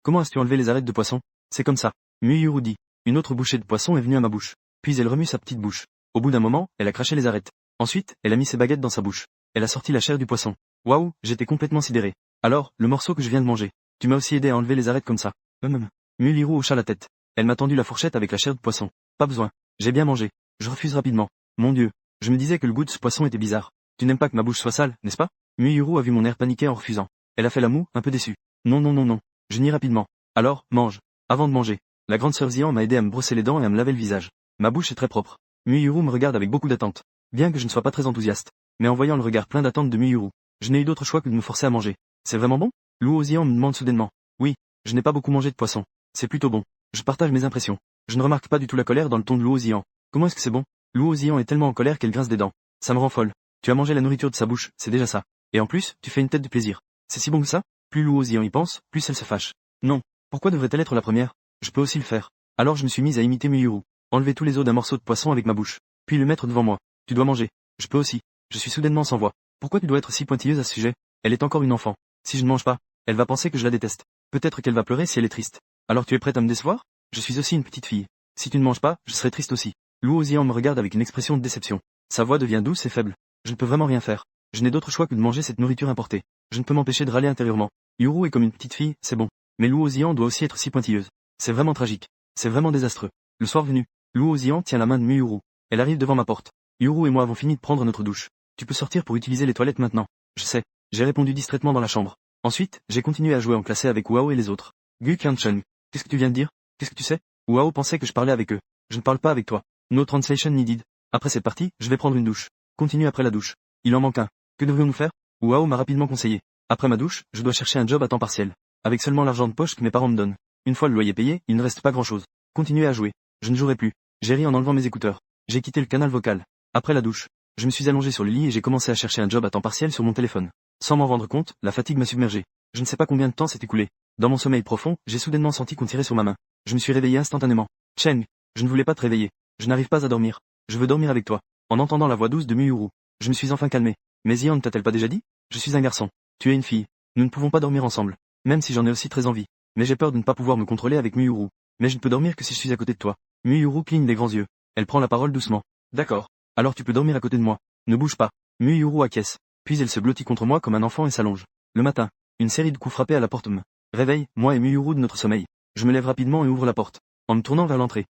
Comment as-tu enlevé les arêtes de poisson? C'est comme ça. Muyuru dit. Une autre bouchée de poisson est venue à ma bouche. Puis elle remue sa petite bouche. Au bout d'un moment, elle a craché les arêtes. Ensuite, elle a mis ses baguettes dans sa bouche. Elle a sorti la chair du poisson. Waouh, j'étais complètement sidéré. Alors, le morceau que je viens de manger. Tu m'as aussi aidé à enlever les arêtes comme ça. Mulirou hocha la tête. Elle m'a tendu la fourchette avec la chair de poisson. Pas besoin. J'ai bien mangé. Je refuse rapidement. Mon Dieu. Je me disais que le goût de ce poisson était bizarre. Tu n'aimes pas que ma bouche soit sale, n'est-ce pas? Mulirou a vu mon air paniqué en refusant. Elle a fait la moue, un peu déçue. Non non non non. Je nie rapidement. Alors, mange. Avant de manger. La grande sœur Zian m'a aidé à me brosser les dents et à me laver le visage. Ma bouche est très propre. Mulirou me regarde avec beaucoup d'attente. Bien que je ne sois pas très enthousiaste. Mais en voyant le regard plein d'attente de Mulirou, je n'ai eu d'autre choix que de me forcer à manger. C'est vraiment bon? Luo Zian me demande soudainement. Oui, je n'ai pas beaucoup mangé de poisson. C'est plutôt bon. Je partage mes impressions. Je ne remarque pas du tout la colère dans le ton de Luo Zian. Comment est-ce que c'est bon? Luo Zian est tellement en colère qu'elle grince des dents. Ça me rend folle. Tu as mangé la nourriture de sa bouche, c'est déjà ça. Et en plus, tu fais une tête de plaisir. C'est si bon que ça? Plus Luo Zian y pense, plus elle se fâche. Non. Pourquoi devrait-elle être la première? Je peux aussi le faire. Alors je me suis mise à imiter Muyuru. Enlever tous les os d'un morceau de poisson avec ma bouche. Puis le mettre devant moi. Tu dois manger. Je peux aussi. Je suis soudainement sans voix. Pourquoi tu dois être si pointilleuse à ce sujet? Elle est encore une enfant. Si je ne mange pas, elle va penser que je la déteste. Peut-être qu'elle va pleurer si elle est triste. Alors tu es prête à me décevoir? Je suis aussi une petite fille. Si tu ne manges pas, je serai triste aussi. Luo Zian me regarde avec une expression de déception. Sa voix devient douce et faible. Je ne peux vraiment rien faire. Je n'ai d'autre choix que de manger cette nourriture importée. Je ne peux m'empêcher de râler intérieurement. Yuru est comme une petite fille, c'est bon. Mais Luo Zian doit aussi être si pointilleuse. C'est vraiment tragique. C'est vraiment désastreux. Le soir venu, Luo Zian tient la main de Muyuru. Elle arrive devant ma porte. Yuru et moi avons fini de prendre notre douche. Tu peux sortir pour utiliser les toilettes maintenant. Je sais. J'ai répondu distraitement dans la chambre. Ensuite, j'ai continué à jouer en classé avec Wao et les autres. Gu Qiancheng. Qu'est-ce que tu viens de dire? Qu'est-ce que tu sais? Wao pensait que je parlais avec eux. Je ne parle pas avec toi. No translation needed. Après cette partie, je vais prendre une douche. Continue après la douche. Il en manque un. Que devrions-nous faire? Wao m'a rapidement conseillé. Après ma douche, je dois chercher un job à temps partiel. Avec seulement l'argent de poche que mes parents me donnent. Une fois le loyer payé, il ne reste pas grand-chose. Continuez à jouer. Je ne jouerai plus. J'ai ri en enlevant mes écouteurs. J'ai quitté le canal vocal. Après la douche, je me suis allongé sur le lit et j'ai commencé à chercher un job à temps partiel sur mon téléphone. Sans m'en rendre compte, la fatigue m'a submergé. Je ne sais pas combien de temps s'est écoulé. Dans mon sommeil profond, j'ai soudainement senti qu'on tirait sur ma main. Je me suis réveillé instantanément. Cheng, je ne voulais pas te réveiller. Je n'arrive pas à dormir. Je veux dormir avec toi. En entendant la voix douce de Muyuru, je me suis enfin calmé. Mais Zian ne t'a-t-elle pas déjà dit? Je suis un garçon. Tu es une fille. Nous ne pouvons pas dormir ensemble. Même si j'en ai aussi très envie. Mais j'ai peur de ne pas pouvoir me contrôler avec Muyuru. Mais je ne peux dormir que si je suis à côté de toi. Muyuru cligne des grands yeux. Elle prend la parole doucement. D'accord. Alors tu peux dormir à côté de moi. Ne bouge pas. Muyuru acquiesce. Puis elle se blottit contre moi comme un enfant et s'allonge. Le matin, une série de coups frappés à la porte me réveille, moi et Muyuru de notre sommeil. Je me lève rapidement et ouvre la porte. En me tournant vers l'entrée.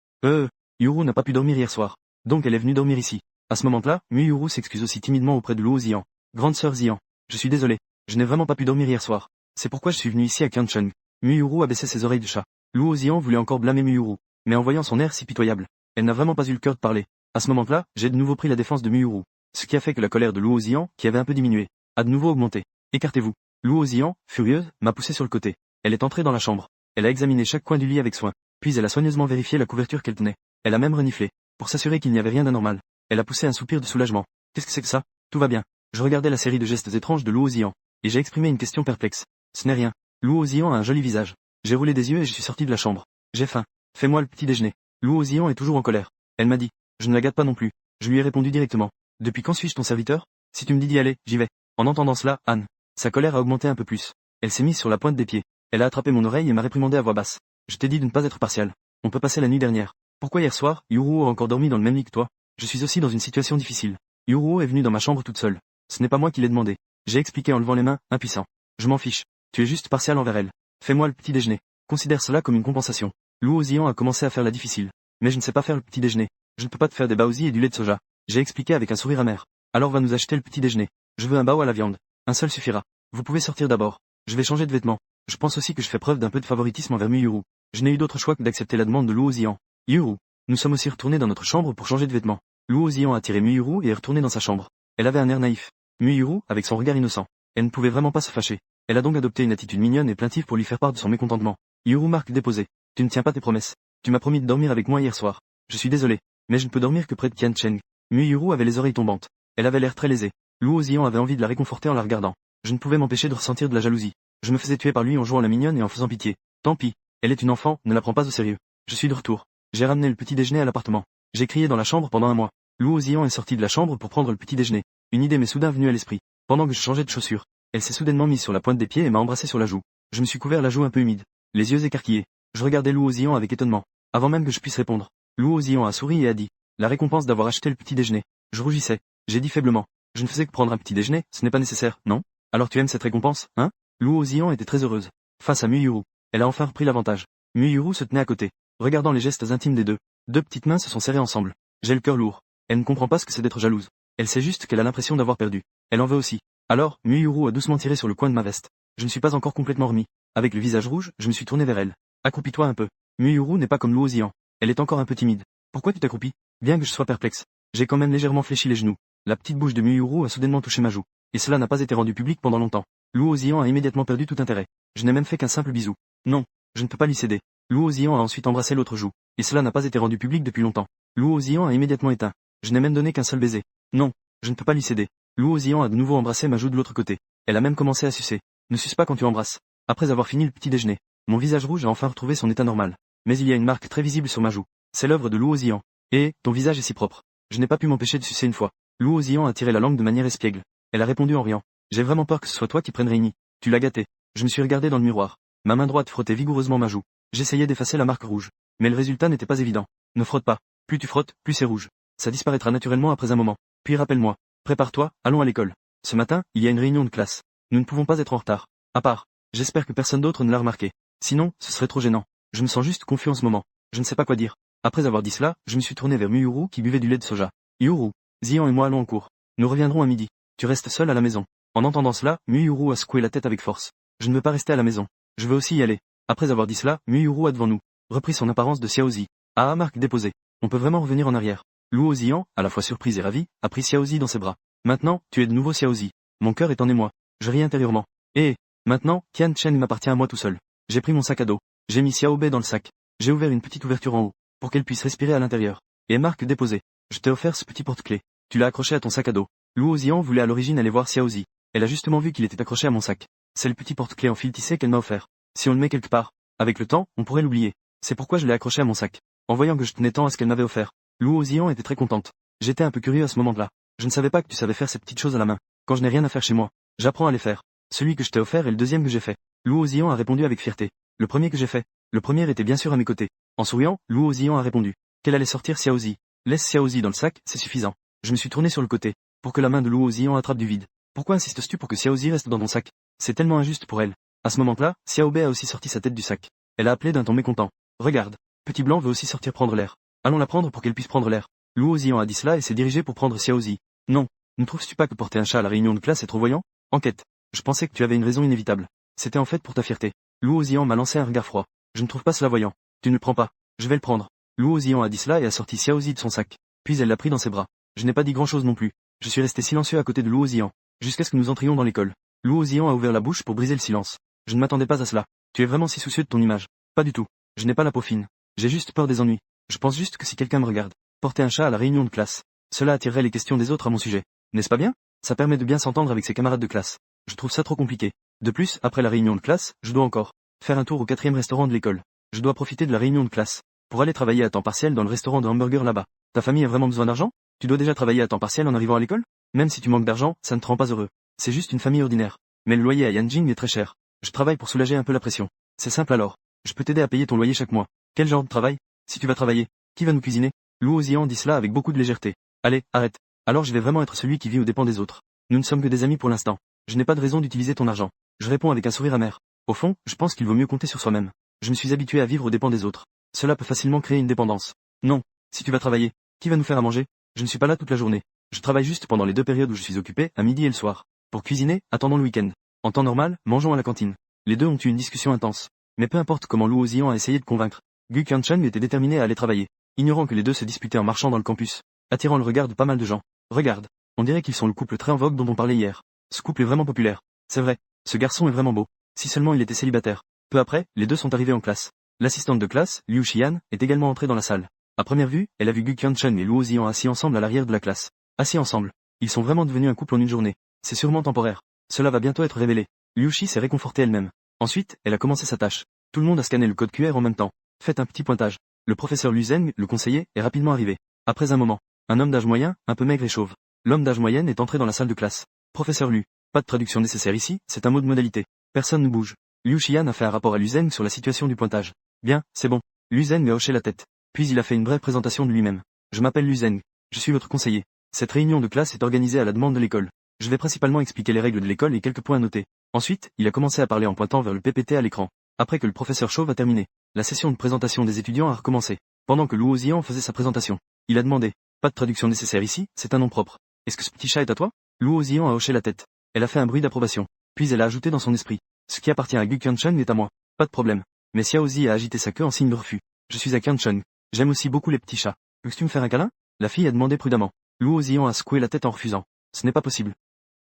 Yuru n'a pas pu dormir hier soir. Donc elle est venue dormir ici. À ce moment-là, Muyuru s'excuse aussi timidement auprès de Luo Zian. Grande sœur Zian. Je suis désolé. Je n'ai vraiment pas pu dormir hier soir. C'est pourquoi je suis venu ici à Qiancheng. Muyuru a baissé ses oreilles de chat. Luo Zian voulait encore blâmer Muyuru. Mais en voyant son air si pitoyable, elle n'a vraiment pas eu le cœur de parler. À ce moment-là, j'ai de nouveau pris la défense de Muyuru. Ce qui a fait que la colère de Luo Zian, qui avait un peu diminué, a de nouveau augmenté. Écartez-vous. Luo Zian, furieuse, m'a poussé sur le côté. Elle est entrée dans la chambre. Elle a examiné chaque coin du lit avec soin. Puis elle a soigneusement vérifié la couverture qu'elle tenait. Elle a même reniflé. Pour s'assurer qu'il n'y avait rien d'anormal. Elle a poussé un soupir de soulagement. Qu'est-ce que c'est que ça? Tout va bien. Je regardais la série de gestes étranges de Luo Zian. Et j'ai exprimé une question perplexe. Ce n'est rien. Luo Zian a un joli visage. J'ai roulé des yeux et je suis sorti de la chambre. J'ai faim. Fais-moi le petit déjeuner. Luo Zian est toujours en colère. Elle m'a dit. Je ne la gâte pas non plus. Je lui ai répondu directement. Depuis quand suis-je ton serviteur? Si tu me dis d'y aller, j'y vais. En entendant cela, Anne. Sa colère a augmenté un peu plus. Elle s'est mise sur la pointe des pieds. Elle a attrapé mon oreille et m'a réprimandé à voix basse. Je t'ai dit de ne pas être partial. On peut passer la nuit dernière. Pourquoi hier soir, Yuru a encore dormi dans le même lit que toi? Je suis aussi dans une situation difficile. Yuru est venue dans ma chambre toute seule. Ce n'est pas moi qui l'ai demandé. J'ai expliqué en levant les mains, impuissant. Je m'en fiche. Tu es juste partial envers elle. Fais-moi le petit déjeuner. Considère cela comme une compensation. Luo Zian a commencé à faire la difficile. Mais je ne sais pas faire le petit déjeuner. Je ne peux pas te faire des baozi et du lait de soja. J'ai expliqué avec un sourire amer. Alors va nous acheter le petit déjeuner. Je veux un bao à la viande. Un seul suffira. Vous pouvez sortir d'abord. Je vais changer de vêtements. Je pense aussi que je fais preuve d'un peu de favoritisme envers Muyuru. Je n'ai eu d'autre choix que d'accepter la demande de Luo Zian. Yuru. Nous sommes aussi retournés dans notre chambre pour changer de vêtements. Luo Zian a tiré Muyuru et est retournée dans sa chambre. Elle avait un air naïf. Muyuru, avec son regard innocent. Elle ne pouvait vraiment pas se fâcher. Elle a donc adopté une attitude mignonne et plaintive pour lui faire part de son mécontentement. Yuru marque déposé. Tu ne tiens pas tes promesses. Tu m'as promis de dormir avec moi hier soir. Je suis désolé. Mais je ne peux dormir que près de Qiancheng. Muyuru avait les oreilles tombantes. Elle avait l'air très lésée. Luo Zian avait envie de la réconforter en la regardant. Je ne pouvais m'empêcher de ressentir de la jalousie. Je me faisais tuer par lui en jouant la mignonne et en faisant pitié. Tant pis. Elle est une enfant, ne la prends pas au sérieux. Je suis de retour. J'ai ramené le petit déjeuner à l'appartement. J'ai crié dans la chambre pendant un mois. Luo Zian est sortie de la chambre pour prendre le petit déjeuner. Une idée m'est soudain venue à l'esprit. Pendant que je changeais de chaussures, elle s'est soudainement mise sur la pointe des pieds et m'a embrassé sur la joue. Je me suis couvert la joue un peu humide, les yeux écarquillés. Je regardais Luo Zian avec étonnement. Avant même que je puisse répondre, Luo Zian a souri et a dit: la récompense d'avoir acheté le petit déjeuner. Je rougissais. J'ai dit faiblement: je ne faisais que prendre un petit déjeuner, ce n'est pas nécessaire, non? Alors tu aimes cette récompense, hein? Luo Ziyan était très heureuse. Face à Muyuru, elle a enfin repris l'avantage. Muyuru se tenait à côté, regardant les gestes intimes des deux. Deux petites mains se sont serrées ensemble. J'ai le cœur lourd. Elle ne comprend pas ce que c'est d'être jalouse. Elle sait juste qu'elle a l'impression d'avoir perdu. Elle en veut aussi. Alors, Muyuru a doucement tiré sur le coin de ma veste. Je ne suis pas encore complètement remis. Avec le visage rouge, je me suis tourné vers elle. Accroupis-toi un peu. Muyuru n'est pas comme Luo Ziyan. Elle est encore un peu timide. Pourquoi tu t'accroupis? Bien que je sois perplexe. J'ai quand même légèrement fléchi les genoux. La petite bouche de Muyuru a soudainement touché ma joue. Et cela n'a pas été rendu public pendant longtemps. Luo Ziyan a immédiatement perdu tout intérêt. Je n'ai même fait qu'un simple bisou. Non, je ne peux pas lui céder. Luo Ziyan a ensuite embrassé l'autre joue. Et cela n'a pas été rendu public depuis longtemps. Luo Ziyan a immédiatement éteint. Je n'ai même donné qu'un seul baiser. Non, je ne peux pas lui céder. Luo Ziyan a de nouveau embrassé ma joue de l'autre côté. Elle a même commencé à sucer. Ne suce pas quand tu embrasses. Après avoir fini le petit déjeuner, mon visage rouge a enfin retrouvé son état normal. Mais il y a une marque très visible sur ma joue. C'est l'œuvre de Luo Ziyan. Et, ton visage est si propre. Je n'ai pas pu m'empêcher de sucer une fois. Luo Ziyan a tiré la langue de manière espiègle. Elle a répondu en riant. J'ai vraiment peur que ce soit toi qui prennes Rémi. Tu l'as gâté. Je me suis regardé dans le miroir. Ma main droite frottait vigoureusement ma joue. J'essayais d'effacer la marque rouge. Mais le résultat n'était pas évident. Ne frotte pas. Plus tu frottes, plus c'est rouge. Ça disparaîtra naturellement après un moment. Puis rappelle-moi. Prépare-toi, allons à l'école. Ce matin, il y a une réunion de classe. Nous ne pouvons pas être en retard. À part. J'espère que personne d'autre ne l'a remarqué. Sinon, ce serait trop gênant. Je me sens juste confus en ce moment. Je ne sais pas quoi dire. Après avoir dit cela, je me suis tourné vers Muyuru qui buvait du lait de soja. Yuru, Ziyan et moi allons en cours. Nous reviendrons à midi. Tu restes seul à la maison. En entendant cela, Muyuru a secoué la tête avec force. Je ne veux pas rester à la maison. Je veux aussi y aller. Après avoir dit cela, Muyuru a devant nous repris son apparence de Xiaozi. Ah, marque déposée. On peut vraiment revenir en arrière. Luo Ziyan, à la fois surprise et ravi, a pris Xiaozi dans ses bras. Maintenant, tu es de nouveau Xiaozi. Mon cœur est en émoi. Je ris intérieurement. Et, maintenant, Tian Chen m'appartient à moi tout seul. J'ai pris mon sac à dos. J'ai mis Xiaobei dans le sac. J'ai ouvert une petite ouverture en haut, pour qu'elle puisse respirer à l'intérieur. Et marque déposée. Je t'ai offert ce petit porte-clés. Tu l'as accroché à ton sac à dos. Luo Ziyan voulait à l'origine aller voir Xiaozi. Elle a justement vu qu'il était accroché à mon sac. C'est le petit porte-clés en fil tissé qu'elle m'a offert. Si on le met quelque part, avec le temps, on pourrait l'oublier. C'est pourquoi je l'ai accroché à mon sac. En voyant que je tenais tant à ce qu'elle m'avait offert, Luo Ziyan était très contente. J'étais un peu curieux à ce moment-là. Je ne savais pas que tu savais faire ces petites choses à la main. Quand je n'ai rien à faire chez moi, j'apprends à les faire. Celui que je t'ai offert est le deuxième que j'ai fait. Luo Ziyan a répondu avec fierté. Le premier que j'ai fait. Le premier était bien sûr à mes côtés. En souriant, Luo Ziyan a répondu qu'elle allait sortir Xiaozi. Laisse Xiaozi dans le sac, c'est suffisant. Je me suis tourné sur le côté, pour que la main de Luo Ziyan attrape du vide. Pourquoi insistes-tu pour que Xiaozi reste dans ton sac? C'est tellement injuste pour elle. À ce moment-là, Xiaobei a aussi sorti sa tête du sac. Elle a appelé d'un ton mécontent. Regarde. Petit Blanc veut aussi sortir prendre l'air. Allons la prendre pour qu'elle puisse prendre l'air. Luo Ziyan a dit cela et s'est dirigé pour prendre Xiaozi. Non. Ne trouves-tu pas que porter un chat à la réunion de classe est trop voyant? Enquête. Je pensais que tu avais une raison inévitable. C'était en fait pour ta fierté. Luo Ziyan m'a lancé un regard froid. Je ne trouve pas cela voyant. Tu ne le prends pas. Je vais le prendre. Luo Ziyan a dit cela et a sorti Xiaozi de son sac. Puis elle l'a pris dans ses bras. Je n'ai pas dit grand-chose non plus. Je suis resté silencieux à côté de Luo Ziyan, jusqu'à ce que nous entrions dans l'école. Luo Ziyan a ouvert la bouche pour briser le silence. Je ne m'attendais pas à cela. Tu es vraiment si soucieux de ton image? Pas du tout. Je n'ai pas la peau fine. J'ai juste peur des ennuis. Je pense juste que si quelqu'un me regarde, porter un chat à la réunion de classe, cela attirerait les questions des autres à mon sujet. N'est-ce pas bien? Ça permet de bien s'entendre avec ses camarades de classe. Je trouve ça trop compliqué. De plus, après la réunion de classe, je dois encore faire un tour au 4e restaurant de l'école. Je dois profiter de la réunion de classe pour aller travailler à temps partiel dans le restaurant de hamburger là-bas. Ta famille a vraiment besoin d'argent? Tu dois déjà travailler à temps partiel en arrivant à l'école? Même si tu manques d'argent, ça ne te rend pas heureux. C'est juste une famille ordinaire. Mais le loyer à Yanjing est très cher. Je travaille pour soulager un peu la pression. C'est simple alors. Je peux t'aider à payer ton loyer chaque mois. Quel genre de travail? Si tu vas travailler, qui va nous cuisiner? Luo Ziyan dit cela avec beaucoup de légèreté. Allez, arrête. Alors je vais vraiment être celui qui vit aux dépens des autres. Nous ne sommes que des amis pour l'instant. Je n'ai pas de raison d'utiliser ton argent. Je réponds avec un sourire amer. Au fond, je pense qu'il vaut mieux compter sur soi-même. Je me suis habitué à vivre aux dépens des autres. Cela peut facilement créer une dépendance. Non. Si tu vas travailler, qui va nous faire à manger? Je ne suis pas là toute la journée. Je travaille juste pendant les 2 périodes où je suis occupé, à midi et le soir. Pour cuisiner, attendons le week-end. En temps normal, mangeons à la cantine. Les deux ont eu une discussion intense. Mais peu importe comment Luo Ziyan a essayé de convaincre, Gu Qianchen était déterminé à aller travailler, ignorant que les deux se disputaient en marchant dans le campus, attirant le regard de pas mal de gens. Regarde, on dirait qu'ils sont le couple très en vogue dont on parlait hier. Ce couple est vraiment populaire. C'est vrai, ce garçon est vraiment beau. Si seulement il était célibataire. Peu après, les deux sont arrivés en classe. L'assistante de classe, Liu Xian, est également entrée dans la salle. À première vue, elle a vu Gu Qianchen et Luo Ziyan assis ensemble à l'arrière de la classe. Assis ensemble. Ils sont vraiment devenus un couple en une journée. C'est sûrement temporaire. Cela va bientôt être révélé. Liu Shi s'est réconfortée elle-même. Ensuite, elle a commencé sa tâche. Tout le monde a scanné le code QR en même temps. Faites un petit pointage. Le professeur Lu Zeng, le conseiller, est rapidement arrivé. Après un moment, un homme d'âge moyen, un peu maigre et chauve. L'homme d'âge moyenne est entré dans la salle de classe. Professeur Lu. Pas de traduction nécessaire ici, c'est un mot de modalité. Personne ne bouge. Liu Xian a fait un rapport à Lu Zeng sur la situation du pointage. Bien, c'est bon. Lu Zeng a hoché la tête. Puis il a fait une brève présentation de lui-même. Je m'appelle Lu Zeng. Je suis votre conseiller. Cette réunion de classe est organisée à la demande de l'école. Je vais principalement expliquer les règles de l'école et quelques points à noter. Ensuite, il a commencé à parler en pointant vers le PPT à l'écran. Après que le professeur Chauve a terminé, la session de présentation des étudiants a recommencé. Pendant que Luo Ziyan faisait sa présentation, il a demandé, pas de traduction nécessaire ici, c'est un nom propre. Est-ce que ce petit chat est à toi? Luo Ziyan a hoché la tête. Elle a fait un bruit d'approbation. Puis elle a ajouté dans son esprit, ce qui appartient à Gu Qiancheng est à moi. Pas de problème. Mais Xiao Zi a agité sa queue en signe de refus. Je suis à Qiancheng. J'aime aussi beaucoup les petits chats. Veux-tu me faire un câlin? La fille a demandé prudemment. Luo Ziyan a secoué la tête en refusant. Ce n'est pas possible.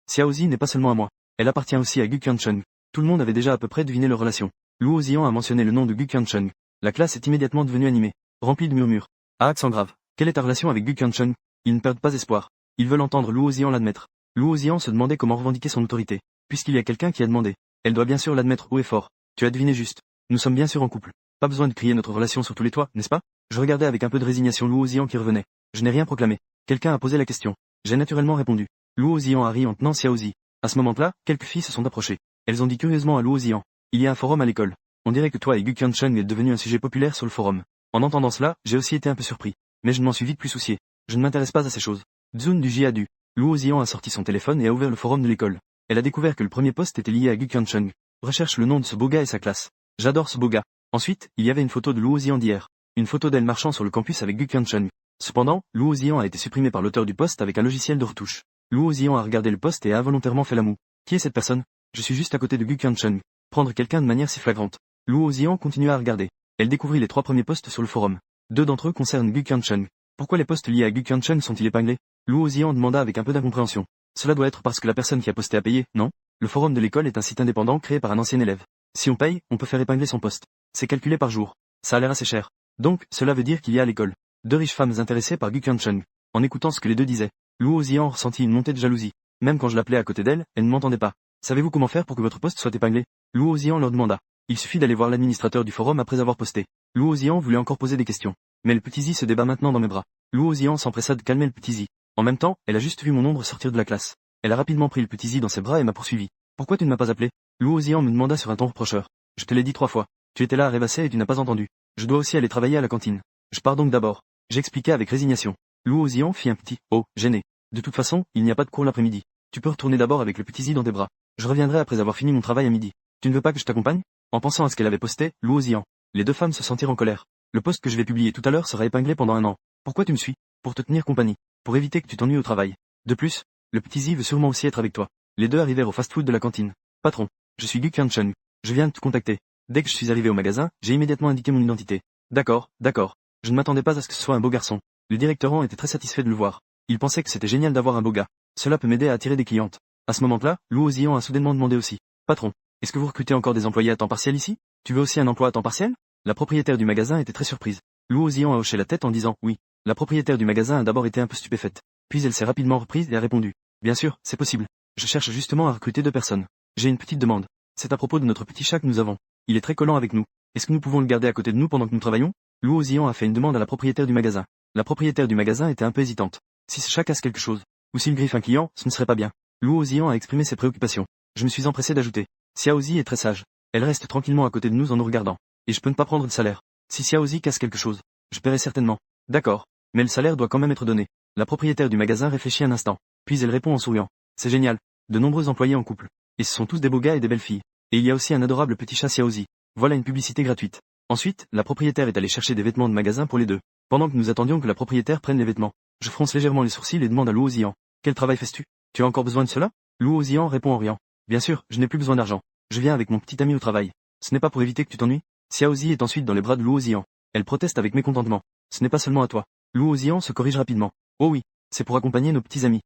Xiao Zi n'est pas seulement à moi. Elle appartient aussi à Gu Qiancheng. Tout le monde avait déjà à peu près deviné leur relation. Luo Ziyan a mentionné le nom de Gu Qiancheng. La classe est immédiatement devenue animée, remplie de murmures. À accent grave. Quelle est ta relation avec Gu Qiancheng? Ils ne perdent pas espoir. Ils veulent entendre Luo Ziyan l'admettre. Luo Ziyan se demandait comment revendiquer son autorité, puisqu'il y a quelqu'un qui a demandé. Elle doit bien sûr l'admettre haut et fort. Tu as deviné juste. Nous sommes bien sûr en couple. Pas besoin de crier notre relation sur tous les toits, n'est-ce pas? Je regardais avec un peu de résignation Luo Ziyan qui revenait. Je n'ai rien proclamé. Quelqu'un a posé la question. J'ai naturellement répondu. Luo Ziyan a ri en tenant Xiao Zi. À ce moment-là, quelques filles se sont approchées. Elles ont dit curieusement à Luo Ziyan. Il y a un forum à l'école. On dirait que toi et Gu Qiancheng êtes devenu un sujet populaire sur le forum. En entendant cela, j'ai aussi été un peu surpris. Mais je ne m'en suis vite plus soucié. Je ne m'intéresse pas à ces choses. Zun du J a dû. Luo Ziyan a sorti son téléphone et a ouvert le forum de l'école. Elle a découvert que le premier post était lié à Gu Qiancheng. Recherche le nom de ce beau gars et sa classe. J'adore ce beau gars. Ensuite, il y avait une photo de Luo Ziyan d'hier. Une photo d'elle marchant sur le campus avec Gu Qiancheng. Cependant, Luo Ziyan a été supprimé par l'auteur du post avec un logiciel de retouche. Luo Ziyan a regardé le post et a involontairement fait la moue. Qui est cette personne? Je suis juste à côté de Gu Qiancheng. Prendre quelqu'un de manière si flagrante. Luo Ziyan continua à regarder. Elle découvrit les 3 premiers posts sur le forum. 2 d'entre eux concernent Gu Qiancheng. Pourquoi les posts liés à Gu Qiancheng sont-ils épinglés? Luo Ziyan demanda avec un peu d'incompréhension. Cela doit être parce que la personne qui a posté a payé, non? Le forum de l'école est un site indépendant créé par un ancien élève. Si on paye, on peut faire épingler son poste. C'est calculé par jour. Ça a l'air assez cher. Donc, cela veut dire qu'il y a à l'école 2 riches femmes intéressées par Gu Qiancheng. En écoutant ce que les deux disaient, Luo Ziyan ressentit une montée de jalousie. Même quand je l'appelais à côté d'elle, elle ne m'entendait pas. Savez-vous comment faire pour que votre poste soit épinglé? Luo Ziyan leur demanda. Il suffit d'aller voir l'administrateur du forum après avoir posté. Luo Ziyan voulait encore poser des questions. Mais le petit Zi se débat maintenant dans mes bras. Luo Ziyan s'empressa de calmer le petit Zi. En même temps, elle a juste vu mon ombre sortir de la classe. Elle a rapidement pris le petit Zi dans ses bras et m'a poursuivi. Pourquoi tu ne m'as pas appelé? Luo Ziyan me demanda sur un ton reprocheur. Je te l'ai dit 3 fois. Tu étais là à rêvasser et tu n'as pas entendu. Je dois aussi aller travailler à la cantine. Je pars donc d'abord. J'expliquais avec résignation. Luo Ziyan fit un petit « oh » gêné. De toute façon, il n'y a pas de cours l'après-midi. Tu peux retourner d'abord avec le petit Zi dans tes bras. Je reviendrai après avoir fini mon travail à midi. Tu ne veux pas que je t'accompagne? En pensant à ce qu'elle avait posté, Luo Ziyan. Les 2 femmes se sentirent en colère. Le post que je vais publier tout à l'heure sera épinglé pendant 1 an. Pourquoi tu me suis? Pour te tenir compagnie. Pour éviter que tu t'ennuies au travail. De plus, le petit Zi veut sûrement aussi être avec toi. Les 2 arrivèrent au fast-food de la cantine. Patron, je suis Gu Qiancheng. Je viens de te contacter. Dès que je suis arrivé au magasin, j'ai immédiatement indiqué mon identité. D'accord, d'accord. Je ne m'attendais pas à ce que ce soit un beau garçon. Le directeur était très satisfait de le voir. Il pensait que c'était génial d'avoir un beau gars. Cela peut m'aider à attirer des clientes. À ce moment-là, Luo Ziyan a soudainement demandé aussi. Patron, est-ce que vous recrutez encore des employés à temps partiel ici? Tu veux aussi un emploi à temps partiel? La propriétaire du magasin était très surprise. Luo Ziyan a hoché la tête en disant oui. La propriétaire du magasin a d'abord été un peu stupéfaite. Puis elle s'est rapidement reprise et a répondu. Bien sûr, c'est possible. Je cherche justement à recruter 2 personnes. J'ai une petite demande. C'est à propos de notre petit chat que nous avons. Il est très collant avec nous. Est-ce que nous pouvons le garder à côté de nous pendant que nous travaillons? Luo Ziyan a fait une demande à la propriétaire du magasin. La propriétaire du magasin était un peu hésitante. Si ce chat casse quelque chose, ou s'il griffe un client, ce ne serait pas bien. Luo Ziyan a exprimé ses préoccupations. Je me suis empressé d'ajouter. Xiao Zi est très sage. Elle reste tranquillement à côté de nous en nous regardant. Et je peux ne pas prendre de salaire. Si Xiao Zi casse quelque chose, je paierai certainement. D'accord. Mais le salaire doit quand même être donné. La propriétaire du magasin réfléchit un instant. Puis elle répond en souriant. C'est génial. De nombreux employés en couple. Et ce sont tous des beaux gars et des belles filles. Et il y a aussi un adorable petit chat Xiao Zi. Voilà une publicité gratuite. Ensuite, la propriétaire est allée chercher des vêtements de magasin pour les 2. Pendant que nous attendions que la propriétaire prenne les vêtements, je fronce légèrement les sourcils et demande à Luo Ziyan. Quel travail fais-tu? Tu as encore besoin de cela? Luo Ziyan répond en riant. Bien sûr, je n'ai plus besoin d'argent. Je viens avec mon petit ami au travail. Ce n'est pas pour éviter que tu t'ennuies? Xiao Zi est ensuite dans les bras de Luo Ziyan. Elle proteste avec mécontentement. Ce n'est pas seulement à toi. Luo Ziyan se corrige rapidement. Oh oui, c'est pour accompagner nos petits amis.